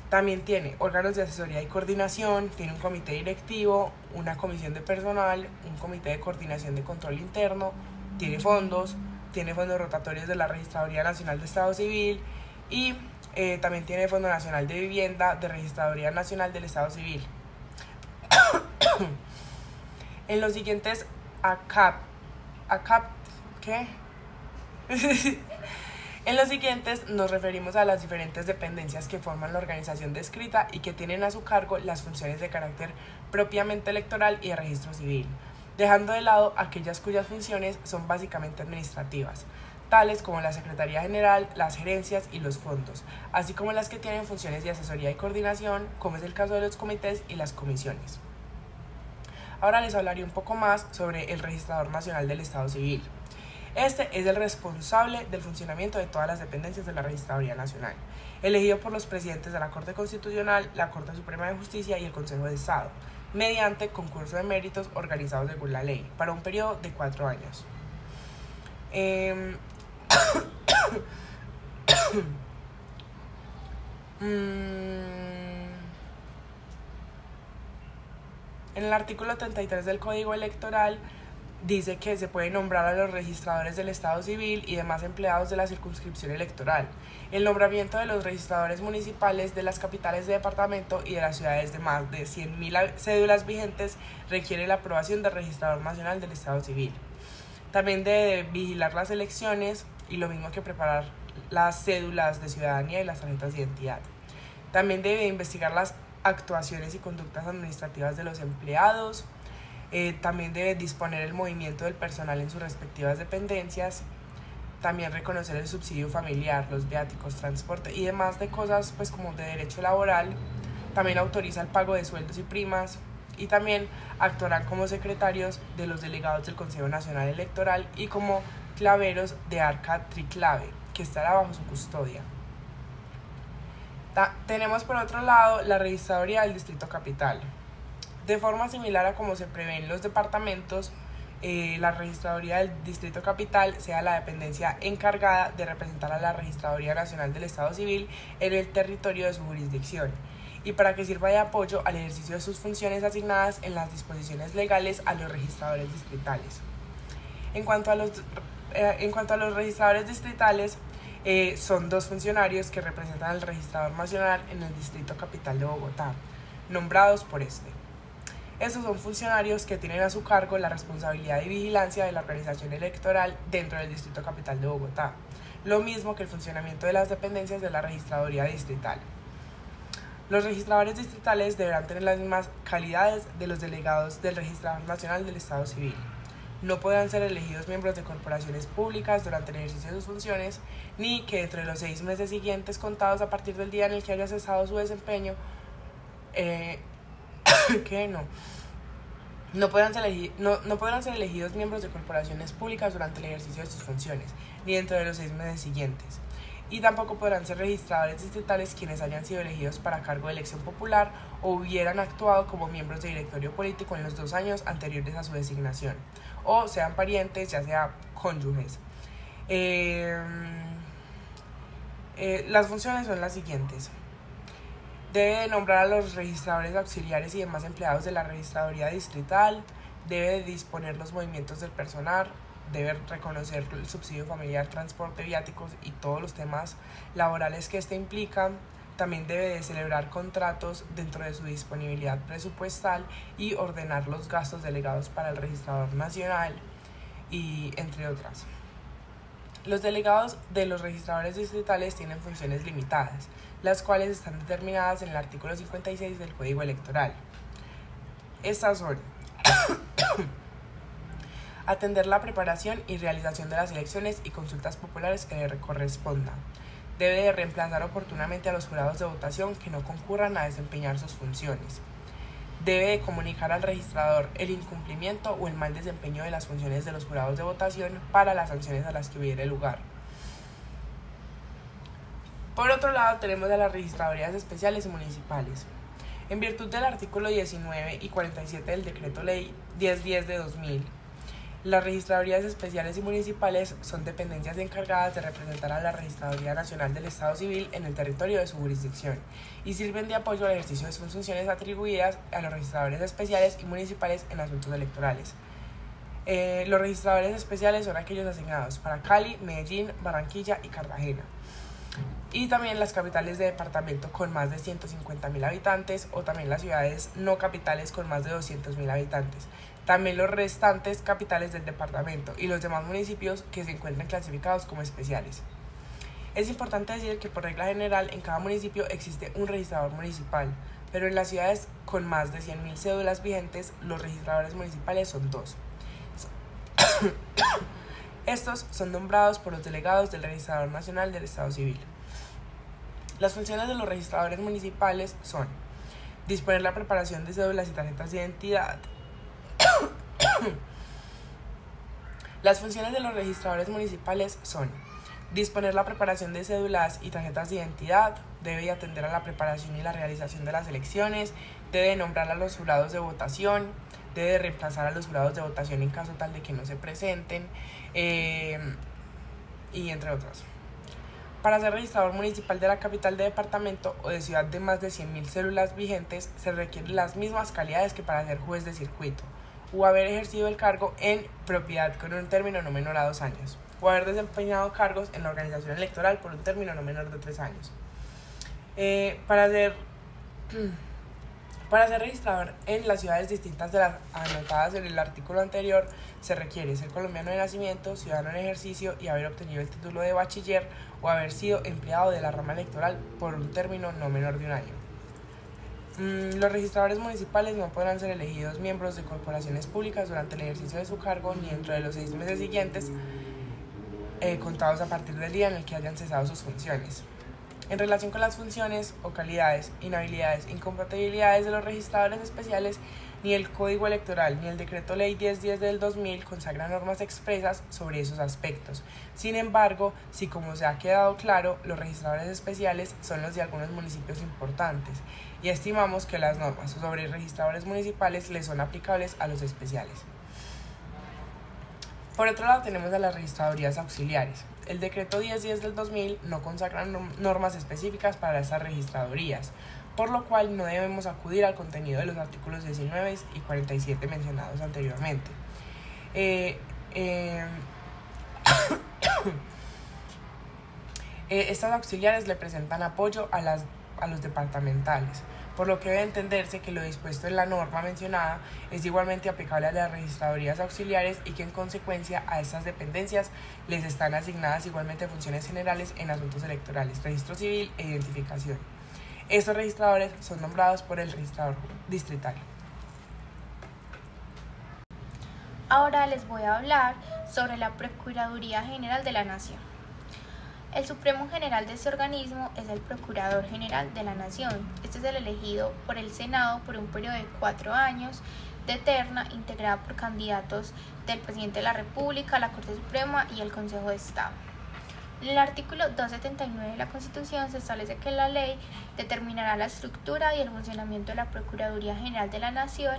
También tiene órganos de asesoría y coordinación, tiene un comité directivo, una comisión de personal, un comité de coordinación de control interno, tiene fondos rotatorios de la Registraduría Nacional de Estado Civil y también tiene Fondo Nacional de Vivienda de Registraduría Nacional del Estado Civil. En los siguientes En los siguientes nos referimos a las diferentes dependencias que forman la organización descrita y que tienen a su cargo las funciones de carácter propiamente electoral y de registro civil, dejando de lado aquellas cuyas funciones son básicamente administrativas, tales como la Secretaría General, las gerencias y los fondos, así como las que tienen funciones de asesoría y coordinación, como es el caso de los comités y las comisiones. Ahora les hablaré un poco más sobre el Registrador Nacional del Estado Civil. Este es el responsable del funcionamiento de todas las dependencias de la Registraduría Nacional, elegido por los presidentes de la Corte Constitucional, la Corte Suprema de Justicia y el Consejo de Estado, mediante concurso de méritos organizados según la ley, para un periodo de 4 años. En el artículo 33 del Código Electoral dice que se puede nombrar a los registradores del Estado Civil y demás empleados de la circunscripción electoral. El nombramiento de los registradores municipales de las capitales de departamento y de las ciudades de más de 100.000 cédulas vigentes requiere la aprobación del Registrador Nacional del Estado Civil. También debe vigilar las elecciones y lo mismo que preparar las cédulas de ciudadanía y las tarjetas de identidad. También debe investigar las actuaciones y conductas administrativas de los empleados. También debe disponer el movimiento del personal en sus respectivas dependencias, también reconocer el subsidio familiar, los viáticos, transporte y demás de cosas pues como de derecho laboral. También autoriza el pago de sueldos y primas y también actuarán como secretarios de los delegados del Consejo Nacional Electoral y como claveros de arca triclave, que estará bajo su custodia. Tenemos por otro lado la Registraduría del Distrito Capital. De forma similar a como se prevé en los departamentos, la Registraduría del Distrito Capital sea la dependencia encargada de representar a la Registraduría Nacional del Estado Civil en el territorio de su jurisdicción y para que sirva de apoyo al ejercicio de sus funciones asignadas en las disposiciones legales a los registradores distritales. En cuanto a los registradores distritales, son 2 funcionarios que representan al Registrador Nacional en el Distrito Capital de Bogotá, nombrados por este. Estos son funcionarios que tienen a su cargo la responsabilidad de vigilancia de la organización electoral dentro del Distrito Capital de Bogotá, lo mismo que el funcionamiento de las dependencias de la Registraduría Distrital. Los registradores distritales deberán tener las mismas calidades de los delegados del Registrador Nacional del Estado Civil. No podrán ser elegidos miembros de corporaciones públicas durante el ejercicio de sus funciones, ni que entre los 6 meses siguientes contados a partir del día en el que haya cesado su desempeño, no podrán ser elegidos miembros de corporaciones públicas durante el ejercicio de sus funciones, ni dentro de los 6 meses siguientes. y tampoco podrán ser registradores distritales quienes hayan sido elegidos para cargo de elección popular o hubieran actuado como miembros de directorio político en los 2 años anteriores a su designación, o sean parientes, ya sea cónyuges. Las funciones son las siguientes. Debe nombrar a los registradores auxiliares y demás empleados de la registraduría distrital, debe disponer los movimientos del personal, debe reconocer el subsidio familiar, transporte, viáticos y todos los temas laborales que implican. También debe de celebrar contratos dentro de su disponibilidad presupuestal y ordenar los gastos delegados para el registrador nacional, y entre otras. Los delegados de los registradores distritales tienen funciones limitadas, las cuales están determinadas en el artículo 56 del Código Electoral. Estas son atender la preparación y realización de las elecciones y consultas populares que le correspondan. Debe de reemplazar oportunamente a los jurados de votación que no concurran a desempeñar sus funciones. Debe de comunicar al registrador el incumplimiento o el mal desempeño de las funciones de los jurados de votación para las sanciones a las que hubiere lugar. Por otro lado, tenemos a las registradurías especiales y municipales. En virtud del artículo 19 y 47 del Decreto Ley 1010 de 2000, las registradurías especiales y municipales son dependencias encargadas de representar a la Registraduría Nacional del Estado Civil en el territorio de su jurisdicción y sirven de apoyo al ejercicio de sus funciones atribuidas a los registradores especiales y municipales en asuntos electorales. Los registradores especiales son aquellos asignados para Cali, Medellín, Barranquilla y Cartagena, y también las capitales de departamento con más de 150.000 habitantes, o también las ciudades no capitales con más de 200.000 habitantes. También los restantes capitales del departamento y los demás municipios que se encuentran clasificados como especiales. Es importante decir que por regla general en cada municipio existe un registrador municipal, pero en las ciudades con más de 100.000 cédulas vigentes, los registradores municipales son 2. Estos son nombrados por los delegados del Registrador Nacional del Estado Civil. Las funciones de los registradores municipales son disponer la preparación de cédulas y tarjetas de identidad. Las funciones de los registradores municipales son disponer la preparación de cédulas y tarjetas de identidad, debe atender a la preparación y la realización de las elecciones, debe nombrar a los jurados de votación, debe reemplazar a los jurados de votación en caso tal de que no se presenten, y entre otras. Para ser registrador municipal de la capital de departamento o de ciudad de más de 100.000 cédulas vigentes, se requieren las mismas calidades que para ser juez de circuito, o haber ejercido el cargo en propiedad con un término no menor a 2 años, o haber desempeñado cargos en la organización electoral por un término no menor de 3 años. Para ser registrador en las ciudades distintas de las anotadas en el artículo anterior, se requiere ser colombiano de nacimiento, ciudadano en ejercicio y haber obtenido el título de bachiller o haber sido empleado de la rama electoral por un término no menor de 1 año. Los registradores municipales no podrán ser elegidos miembros de corporaciones públicas durante el ejercicio de su cargo ni dentro de los 6 meses siguientes, contados a partir del día en el que hayan cesado sus funciones. En relación con las funciones o calidades, inhabilidades, incompatibilidades de los registradores especiales, ni el Código Electoral ni el Decreto Ley 1010 del 2000 consagran normas expresas sobre esos aspectos. Sin embargo, si como se ha quedado claro, los registradores especiales son los de algunos municipios importantes, y estimamos que las normas sobre registradores municipales les son aplicables a los especiales. Por otro lado, tenemos a las registradurías auxiliares. El Decreto 1010 del 2000 no consagra normas específicas para estas registradurías, por lo cual no debemos acudir al contenido de los artículos 19 y 47 mencionados anteriormente. Estas auxiliares le presentan apoyo a los departamentales, por lo que debe entenderse que lo dispuesto en la norma mencionada es igualmente aplicable a las registradurías auxiliares y que en consecuencia a estas dependencias les están asignadas igualmente funciones generales en asuntos electorales, registro civil e identificación. Estos registradores son nombrados por el registrador distrital. Ahora les voy a hablar sobre la Procuraduría General de la Nación. El Supremo General de este organismo es el Procurador General de la Nación. Este es el elegido por el Senado por un periodo de 4 años de terna, integrada por candidatos del Presidente de la República, la Corte Suprema y el Consejo de Estado. En el artículo 279 de la Constitución se establece que la ley determinará la estructura y el funcionamiento de la Procuraduría General de la Nación,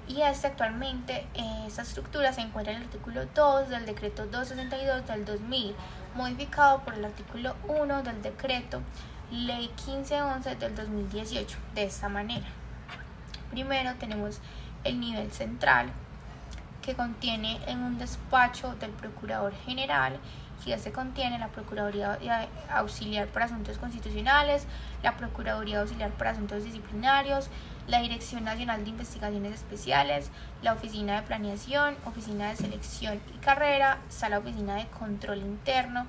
y actualmente esta estructura se encuentra en el artículo 2 del decreto 262 del 2000, modificado por el artículo 1 del decreto ley 1511 del 2018. De esta manera: primero tenemos el nivel central, que contiene en un despacho del Procurador General, y se contiene la Procuraduría Auxiliar para Asuntos Constitucionales, la Procuraduría Auxiliar para Asuntos Disciplinarios, la Dirección Nacional de Investigaciones Especiales, la Oficina de Planeación, Oficina de Selección y Carrera, está la Oficina de Control Interno,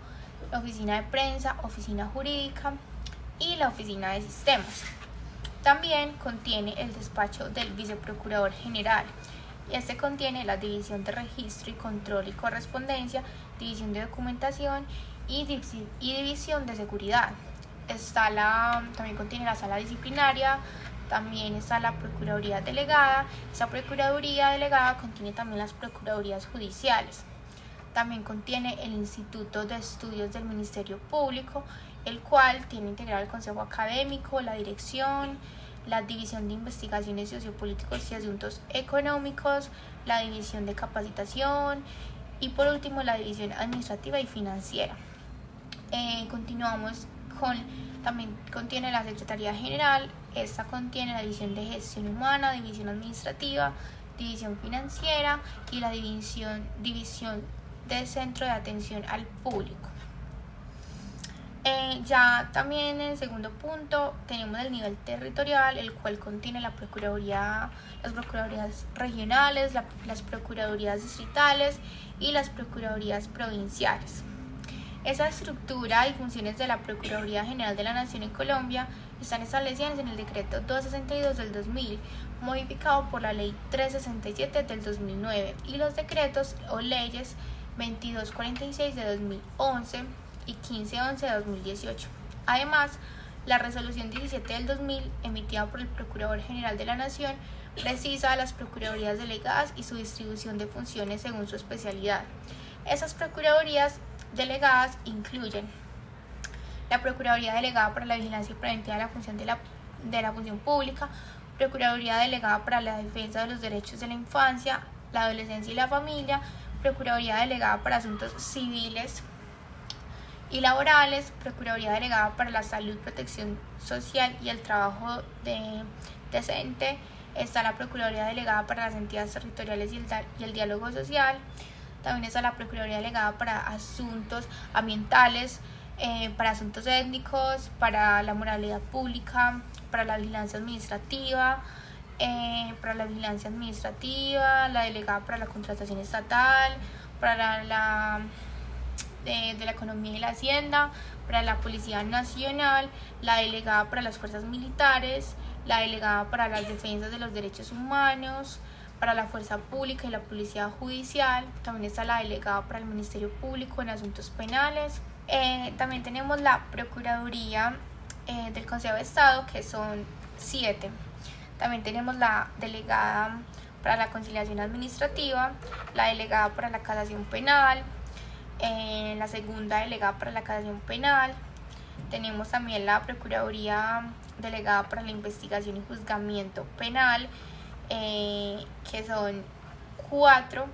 la Oficina de Prensa, Oficina Jurídica y la Oficina de Sistemas. También contiene el despacho del Viceprocurador General. Este contiene la División de Registro y Control y Correspondencia, División de Documentación y División de Seguridad. También contiene la Sala Disciplinaria, también está la Procuraduría Delegada. Esta Procuraduría Delegada contiene también las Procuradurías Judiciales. También contiene el Instituto de Estudios del Ministerio Público, el cual tiene integrado el Consejo Académico, la Dirección, la División de Investigaciones Sociopolíticos y Asuntos Económicos, la División de Capacitación y por último la División Administrativa y Financiera. Continuamos también contiene la Secretaría General. Esta contiene la División de Gestión Humana, División Administrativa, División Financiera y la División de Centro de Atención al Público. Ya también en el segundo punto tenemos el nivel territorial, el cual contiene las procuradurías regionales, las procuradurías distritales y las procuradurías provinciales. Esa estructura y funciones de la Procuraduría General de la Nación en Colombia están establecidas en el decreto 262 del 2000, modificado por la ley 367 del 2009 y los decretos o leyes 2246 de 2011 y 1511 de 2018. Además, la resolución 17 del 2000, emitida por el Procurador General de la Nación, precisa las procuradurías delegadas y su distribución de funciones según su especialidad. Esas procuradurías delegadas incluyen la Procuraduría Delegada para la Vigilancia Preventiva de la Función Pública, Procuraduría Delegada para la Defensa de los Derechos de la Infancia, la Adolescencia y la Familia, Procuraduría Delegada para Asuntos Civiles y Laborales, Procuraduría Delegada para la Salud, Protección Social y el Trabajo Decente. Está la Procuraduría Delegada para las Entidades Territoriales y el Diálogo Social. También está la Procuraduría Delegada para Asuntos Ambientales, para asuntos étnicos, para la moralidad pública, para la vigilancia administrativa, la delegada para la contratación estatal, para de la economía y la hacienda, para la Policía Nacional, la delegada para las fuerzas militares, la delegada para las defensas de los derechos humanos, para la fuerza pública y la policía judicial. También está la delegada para el Ministerio Público en asuntos penales. También tenemos la Procuraduría del Consejo de Estado, que son 7. También tenemos la delegada para la conciliación administrativa, la delegada para la casación penal, la segunda delegada para la casación penal. Tenemos también la Procuraduría Delegada para la Investigación y Juzgamiento Penal, que son 4.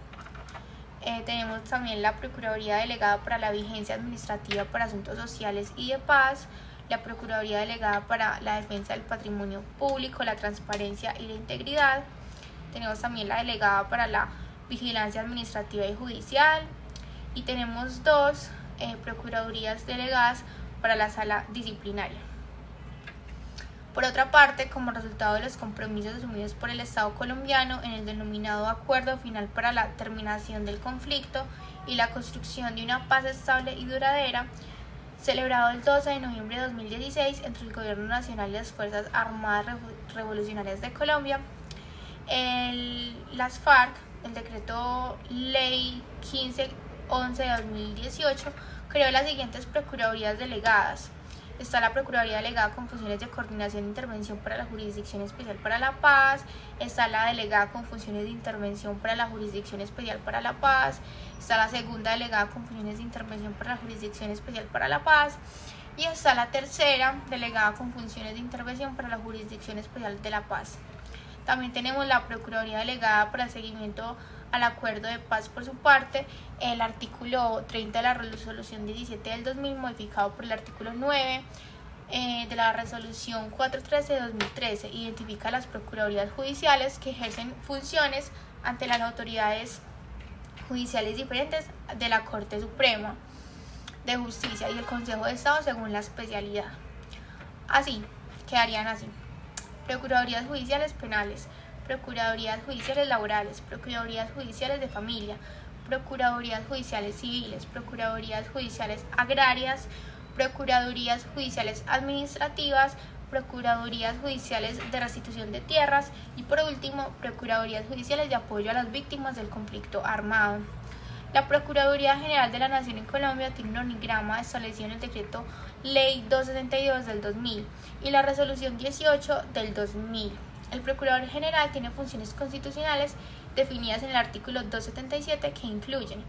Tenemos también la Procuraduría Delegada para la Vigencia Administrativa para Asuntos Sociales y de Paz, la Procuraduría Delegada para la Defensa del Patrimonio Público, la Transparencia y la Integridad. Tenemos también la Delegada para la Vigilancia Administrativa y Judicial, y tenemos 2 Procuradurías Delegadas para la Sala Disciplinaria. Por otra parte, como resultado de los compromisos asumidos por el Estado colombiano en el denominado Acuerdo Final para la Terminación del Conflicto y la Construcción de una Paz Estable y Duradera, celebrado el 12 de noviembre de 2016 entre el Gobierno Nacional y las Fuerzas Armadas Revolucionarias de Colombia, las FARC, el decreto ley 1511 de 2018, creó las siguientes procuradurías delegadas. Está la Procuraduría Delegada con funciones de coordinación e intervención para la Jurisdicción Especial para la Paz. Está la Delegada con funciones de intervención para la Jurisdicción Especial para la Paz. Está la Segunda Delegada con funciones de intervención para la Jurisdicción Especial para la Paz. Y está la Tercera Delegada con funciones de intervención para la Jurisdicción Especial de la Paz. También tenemos la Procuraduría Delegada para el seguimiento al Acuerdo de Paz por su parte. El artículo 30 de la Resolución 17 del 2000, modificado por el artículo 9 de la Resolución 413 de 2013, identifica las Procuradurías Judiciales que ejercen funciones ante las autoridades judiciales diferentes de la Corte Suprema de Justicia y el Consejo de Estado según la especialidad. Así, quedarían así: Procuradurías Judiciales Penales, Procuradurías Judiciales Laborales, Procuradurías Judiciales de Familia, Procuradurías Judiciales Civiles, Procuradurías Judiciales Agrarias, Procuradurías Judiciales Administrativas, Procuradurías Judiciales de Restitución de Tierras y, por último, Procuradurías Judiciales de Apoyo a las Víctimas del Conflicto Armado. La Procuraduría General de la Nación en Colombia tiene un organigrama establecido en el Decreto Ley 262 del 2000 y la Resolución 18 del 2000. El Procurador General tiene funciones constitucionales definidas en el artículo 277 que incluyen: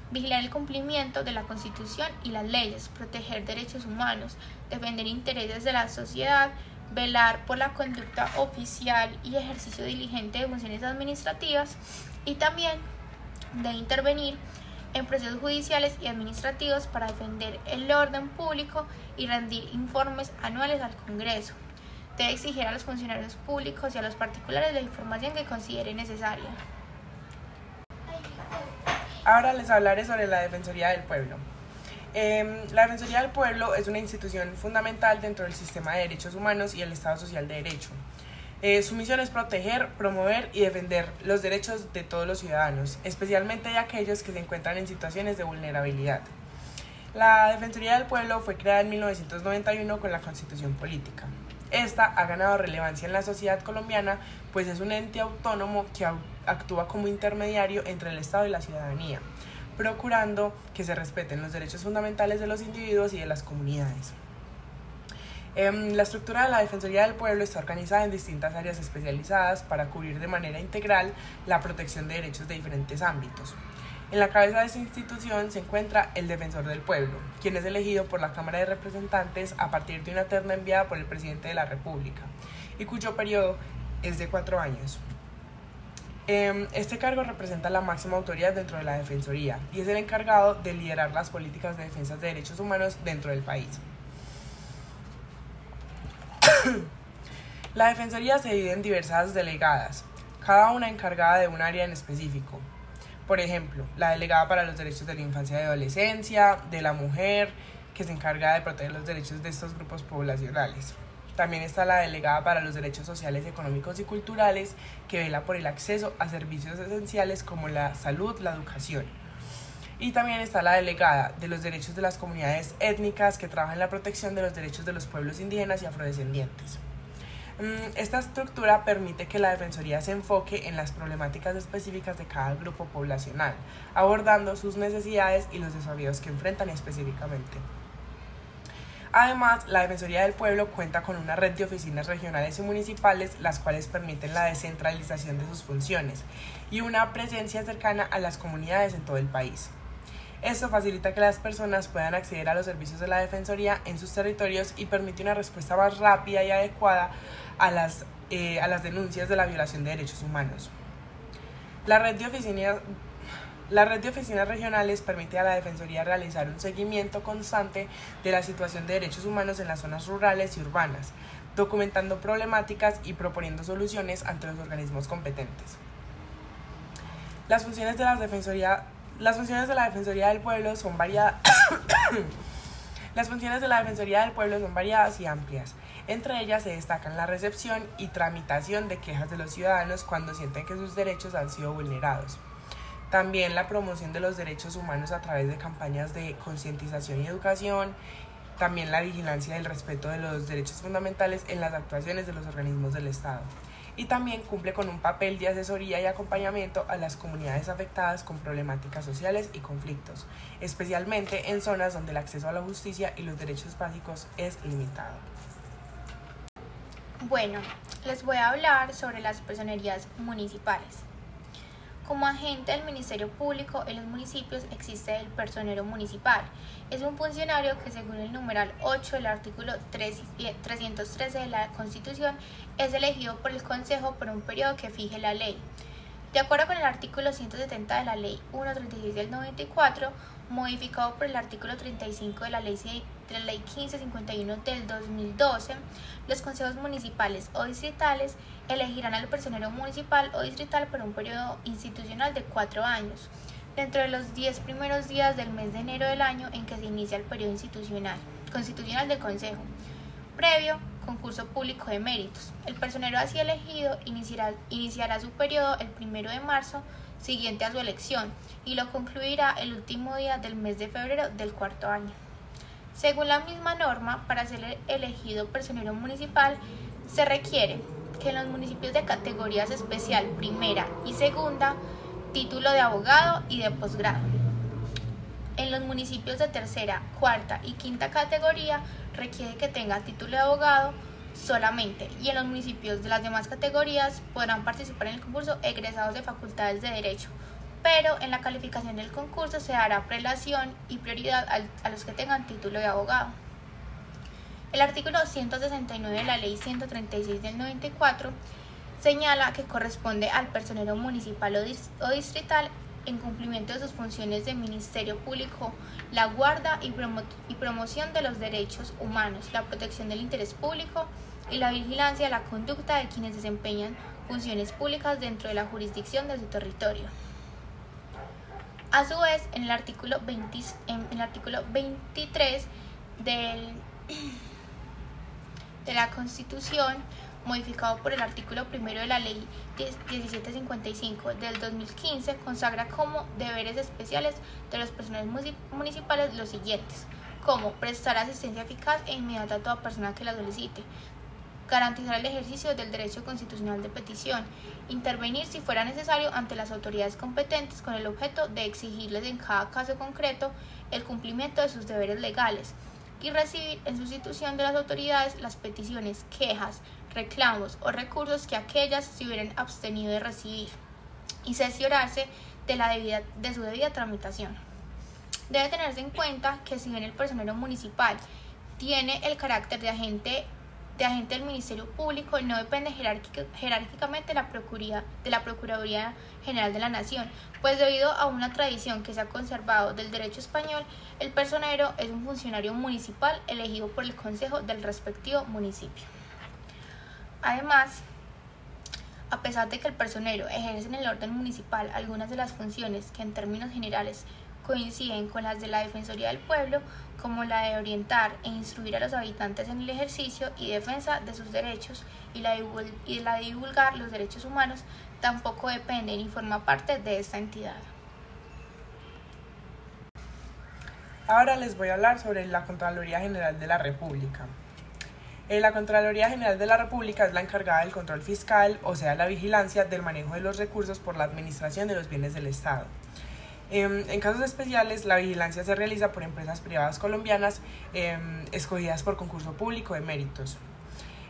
vigilar el cumplimiento de la Constitución y las leyes, proteger derechos humanos, defender intereses de la sociedad, velar por la conducta oficial y ejercicio diligente de funciones administrativas, y también de intervenir en procesos judiciales y administrativos para defender el orden público y rendir informes anuales al Congreso. Debe exigir a los funcionarios públicos y a los particulares la información que considere necesaria. Ahora les hablaré sobre la Defensoría del Pueblo. La Defensoría del Pueblo es una institución fundamental dentro del sistema de derechos humanos y el Estado Social de Derecho. Su misión es proteger, promover y defender los derechos de todos los ciudadanos, especialmente de aquellos que se encuentran en situaciones de vulnerabilidad. La Defensoría del Pueblo fue creada en 1991 con la Constitución Política. Esta ha ganado relevancia en la sociedad colombiana, pues es un ente autónomo que actúa como intermediario entre el Estado y la ciudadanía, procurando que se respeten los derechos fundamentales de los individuos y de las comunidades. La estructura de la Defensoría del Pueblo está organizada en distintas áreas especializadas para cubrir de manera integral la protección de derechos de diferentes ámbitos. En la cabeza de esta institución se encuentra el Defensor del Pueblo, quien es elegido por la Cámara de Representantes a partir de una terna enviada por el Presidente de la República y cuyo periodo es de 4 años. Este cargo representa la máxima autoridad dentro de la Defensoría y es el encargado de liderar las políticas de defensa de derechos humanos dentro del país. La Defensoría se divide en diversas delegadas, cada una encargada de un área en específico. Por ejemplo, la delegada para los derechos de la infancia y adolescencia, de la mujer, que se encarga de proteger los derechos de estos grupos poblacionales. También está la delegada para los derechos sociales, económicos y culturales, que vela por el acceso a servicios esenciales como la salud, la educación. Y también está la delegada de los derechos de las comunidades étnicas, que trabaja en la protección de los derechos de los pueblos indígenas y afrodescendientes. Esta estructura permite que la Defensoría se enfoque en las problemáticas específicas de cada grupo poblacional, abordando sus necesidades y los desafíos que enfrentan específicamente. Además, la Defensoría del Pueblo cuenta con una red de oficinas regionales y municipales, las cuales permiten la descentralización de sus funciones y una presencia cercana a las comunidades en todo el país. Esto facilita que las personas puedan acceder a los servicios de la Defensoría en sus territorios y permite una respuesta más rápida y adecuada a las denuncias de la violación de derechos humanos. La red de oficinas regionales permite a la Defensoría realizar un seguimiento constante de la situación de derechos humanos en las zonas rurales y urbanas, documentando problemáticas y proponiendo soluciones ante los organismos competentes. Las funciones de la Defensoría del Pueblo son variadas. Las funciones de la Defensoría del Pueblo son variadas y amplias. Entre ellas se destacan la recepción y tramitación de quejas de los ciudadanos cuando sienten que sus derechos han sido vulnerados. También la promoción de los derechos humanos a través de campañas de concientización y educación. También la vigilancia del respeto de los derechos fundamentales en las actuaciones de los organismos del Estado. y también cumple con un papel de asesoría y acompañamiento a las comunidades afectadas con problemáticas sociales y conflictos, especialmente en zonas donde el acceso a la justicia y los derechos básicos es limitado. Bueno, les voy a hablar sobre las personerías municipales. Como agente del Ministerio Público en los municipios existe el personero municipal. Es un funcionario que, según el numeral 8 del artículo 313 de la Constitución, es elegido por el Consejo por un periodo que fije la ley. De acuerdo con el artículo 170 de la Ley 136 del 94, modificado por el artículo 35 de la Ley 1551 del 2012, los consejos municipales o distritales elegirán al personero municipal o distrital por un periodo institucional de 4 años, dentro de los 10 primeros días del mes de enero del año en que se inicia el periodo constitucional del Consejo, previo concurso público de méritos. El personero así elegido iniciará su periodo el 1 de marzo siguiente a su elección y lo concluirá el último día del mes de febrero del 4º año. Según la misma norma, para ser elegido personero municipal se requiere que en los municipios de categorías especial, primera y segunda, título de abogado y de posgrado. En los municipios de tercera, cuarta y quinta categoría requiere que tenga título de abogado solamente, y en los municipios de las demás categorías podrán participar en el concurso egresados de facultades de Derecho, pero en la calificación del concurso se dará prelación y prioridad a los que tengan título de abogado. El artículo 169 de la Ley 136 del 94 señala que corresponde al personero municipal o distrital, en cumplimiento de sus funciones de Ministerio Público, la guarda y promoción de los derechos humanos, la protección del interés público y la vigilancia de la conducta de quienes desempeñan funciones públicas dentro de la jurisdicción de su territorio. A su vez, en el artículo 23 de la Constitución, modificado por el artículo 1 de la Ley 1755 del 2015, consagra como deberes especiales de los personeros municipales los siguientes, como prestar asistencia eficaz e inmediata a toda persona que la solicite, garantizar el ejercicio del derecho constitucional de petición, intervenir si fuera necesario ante las autoridades competentes con el objeto de exigirles en cada caso concreto el cumplimiento de sus deberes legales, y recibir en sustitución de las autoridades las peticiones, quejas, reclamos o recursos que aquellas se hubieran abstenido de recibir, y cerciorarse de su debida tramitación. Debe tenerse en cuenta que si bien el personero municipal tiene el carácter de agente del Ministerio Público, no depende jerárquicamente de la Procuraduría General de la Nación, pues debido a una tradición que se ha conservado del derecho español, el personero es un funcionario municipal elegido por el Consejo del respectivo municipio. Además, a pesar de que el personero ejerce en el orden municipal algunas de las funciones que en términos generales coinciden con las de la Defensoría del Pueblo, como la de orientar e instruir a los habitantes en el ejercicio y defensa de sus derechos y la de divulgar los derechos humanos, tampoco depende ni forma parte de esta entidad. Ahora les voy a hablar sobre la Contraloría General de la República. La Contraloría General de la República es la encargada del control fiscal, o sea, la vigilancia del manejo de los recursos por la administración de los bienes del Estado. En casos especiales, la vigilancia se realiza por empresas privadas colombianas escogidas por concurso público de méritos.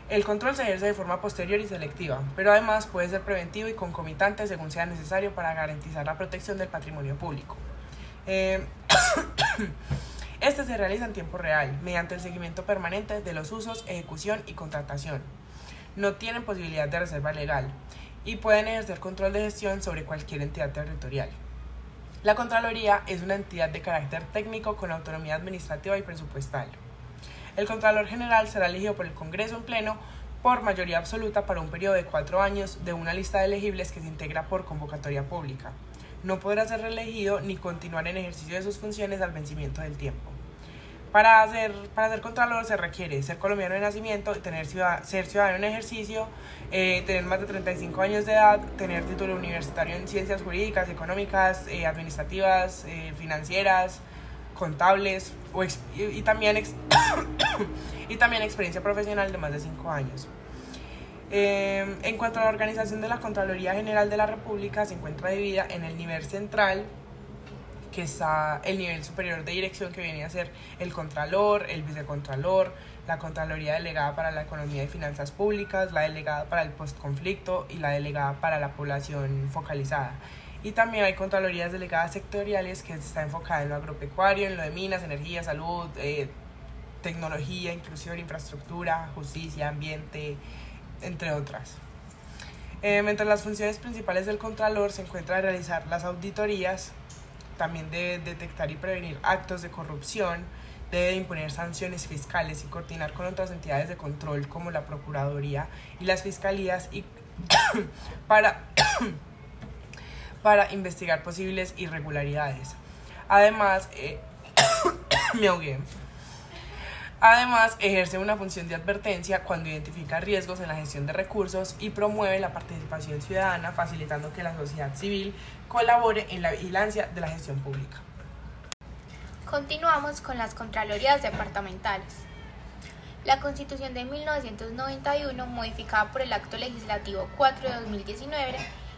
El control se ejerce de forma posterior y selectiva, pero además puede ser preventivo y concomitante según sea necesario para garantizar la protección del patrimonio público. Este se realiza en tiempo real, mediante el seguimiento permanente de los usos, ejecución y contratación. No tienen posibilidad de reserva legal y pueden ejercer control de gestión sobre cualquier entidad territorial. La Contraloría es una entidad de carácter técnico con autonomía administrativa y presupuestal. El Contralor General será elegido por el Congreso en pleno por mayoría absoluta para un periodo de 4 años de una lista de elegibles que se integra por convocatoria pública. No podrá ser reelegido ni continuar en ejercicio de sus funciones al vencimiento del tiempo. Para ser Contralor se requiere ser colombiano de nacimiento, ser ciudadano en ejercicio, tener más de 35 años de edad, tener título universitario en ciencias jurídicas, económicas, administrativas, financieras, contables y también experiencia profesional de más de 5 años. En cuanto a la organización de la Contraloría General de la República, se encuentra dividida en el nivel central, que está el nivel superior de dirección, que viene a ser el Contralor, el Vicecontralor, la Contraloría Delegada para la Economía y Finanzas Públicas, la Delegada para el Postconflicto y la Delegada para la Población Focalizada. Y también hay Contralorías Delegadas Sectoriales, que está enfocada en lo agropecuario, en lo de minas, energía, salud, tecnología, inclusión, infraestructura, justicia, ambiente, entre otras. Entre las funciones principales del Contralor se encuentra realizar las auditorías, también de detectar y prevenir actos de corrupción, debe imponer sanciones fiscales y coordinar con otras entidades de control como la Procuraduría y las Fiscalías y para investigar posibles irregularidades. Además, me ahogué. Además, ejerce una función de advertencia cuando identifica riesgos en la gestión de recursos y promueve la participación ciudadana, facilitando que la sociedad civil colabore en la vigilancia de la gestión pública. Continuamos con las Contralorías Departamentales. La Constitución de 1991, modificada por el Acto Legislativo 4 de 2019,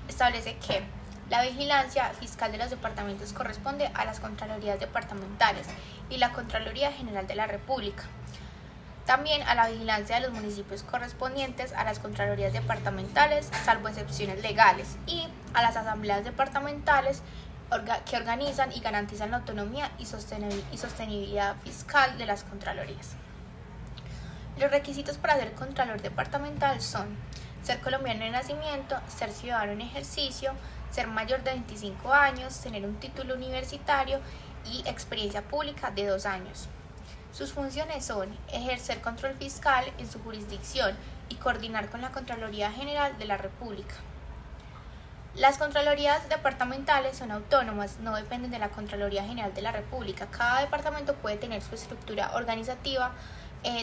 establece que la vigilancia fiscal de los departamentos corresponde a las Contralorías Departamentales y la Contraloría General de la República. También a la vigilancia de los municipios correspondientes a las Contralorías Departamentales, salvo excepciones legales, y a las asambleas departamentales que organizan y garantizan la autonomía y sostenibilidad fiscal de las Contralorías. Los requisitos para ser Contralor Departamental son ser colombiano de nacimiento, ser ciudadano en ejercicio, ser mayor de 25 años, tener un título universitario y experiencia pública de 2 años. Sus funciones son ejercer control fiscal en su jurisdicción y coordinar con la Contraloría General de la República. Las Contralorías Departamentales son autónomas, no dependen de la Contraloría General de la República. Cada departamento puede tener su estructura organizativa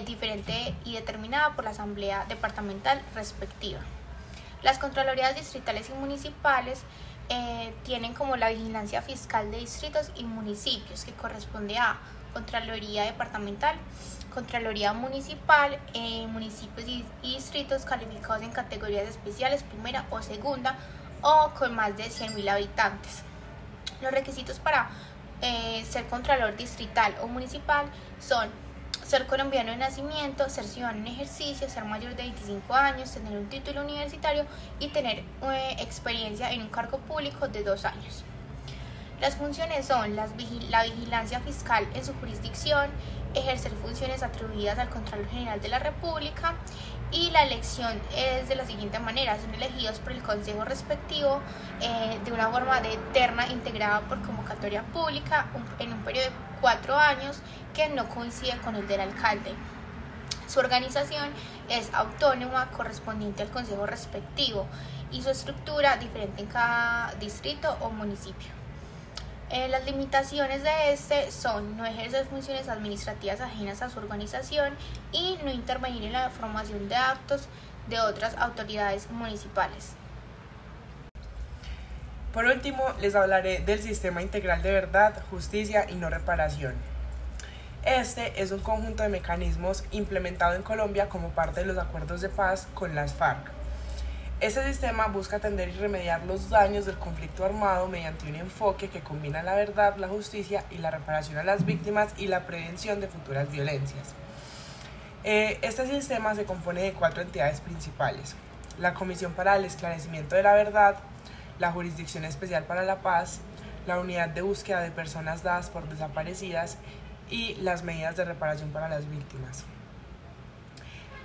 diferente y determinada por la Asamblea Departamental respectiva. Las Contralorías distritales y municipales tienen como la vigilancia fiscal de distritos y municipios, que corresponde a Contraloría Departamental, Contraloría Municipal, municipios y distritos calificados en categorías especiales, primera o segunda, o con más de 100.000 habitantes. Los requisitos para ser Contralor distrital o municipal son ser colombiano de nacimiento, ser ciudadano en ejercicio, ser mayor de 25 años, tener un título universitario y tener experiencia en un cargo público de 2 años. Las funciones son la vigilancia fiscal en su jurisdicción, ejercer funciones atribuidas al Contralor General de la República, y la elección es de la siguiente manera: son elegidos por el Consejo respectivo de una forma de terna integrada por convocatoria pública en un periodo de 4 años que no coincide con el del alcalde. Su organización es autónoma, correspondiente al consejo respectivo, y su estructura diferente en cada distrito o municipio. Las limitaciones de este son no ejercer funciones administrativas ajenas a su organización y no intervenir en la formación de actos de otras autoridades municipales. Por último, les hablaré del Sistema Integral de Verdad, Justicia y No Reparación. Este es un conjunto de mecanismos implementado en Colombia como parte de los acuerdos de paz con las FARC. Este sistema busca atender y remediar los daños del conflicto armado mediante un enfoque que combina la verdad, la justicia y la reparación a las víctimas y la prevención de futuras violencias. Este sistema se compone de 4 entidades principales: la Comisión para el Esclarecimiento de la Verdad, la Jurisdicción Especial para la Paz, la Unidad de Búsqueda de Personas Dadas por Desaparecidas y las medidas de reparación para las víctimas.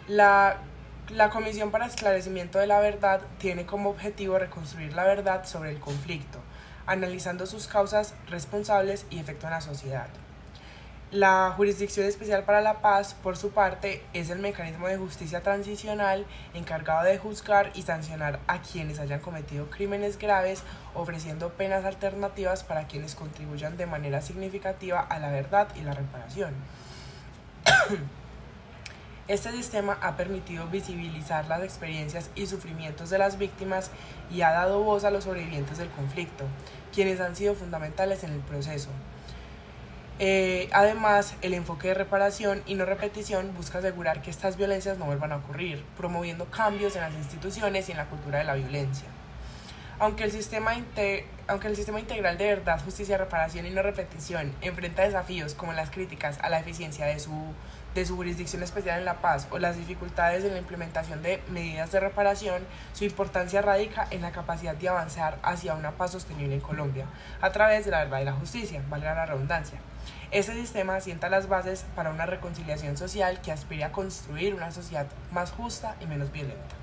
La Comisión para Esclarecimiento de la Verdad tiene como objetivo reconstruir la verdad sobre el conflicto, analizando sus causas, responsables y efecto en la sociedad. La Jurisdicción Especial para la Paz, por su parte, es el mecanismo de justicia transicional encargado de juzgar y sancionar a quienes hayan cometido crímenes graves, ofreciendo penas alternativas para quienes contribuyan de manera significativa a la verdad y la reparación. Este sistema ha permitido visibilizar las experiencias y sufrimientos de las víctimas y ha dado voz a los sobrevivientes del conflicto, quienes han sido fundamentales en el proceso. Además, el enfoque de reparación y no repetición busca asegurar que estas violencias no vuelvan a ocurrir, promoviendo cambios en las instituciones y en la cultura de la violencia. Aunque el sistema integral de verdad, justicia, reparación y no repetición enfrenta desafíos como las críticas a la eficiencia de su jurisdicción especial en la paz o las dificultades en la implementación de medidas de reparación, su importancia radica en la capacidad de avanzar hacia una paz sostenible en Colombia a través de la verdad y la justicia, valga la redundancia. Este sistema sienta las bases para una reconciliación social que aspire a construir una sociedad más justa y menos violenta.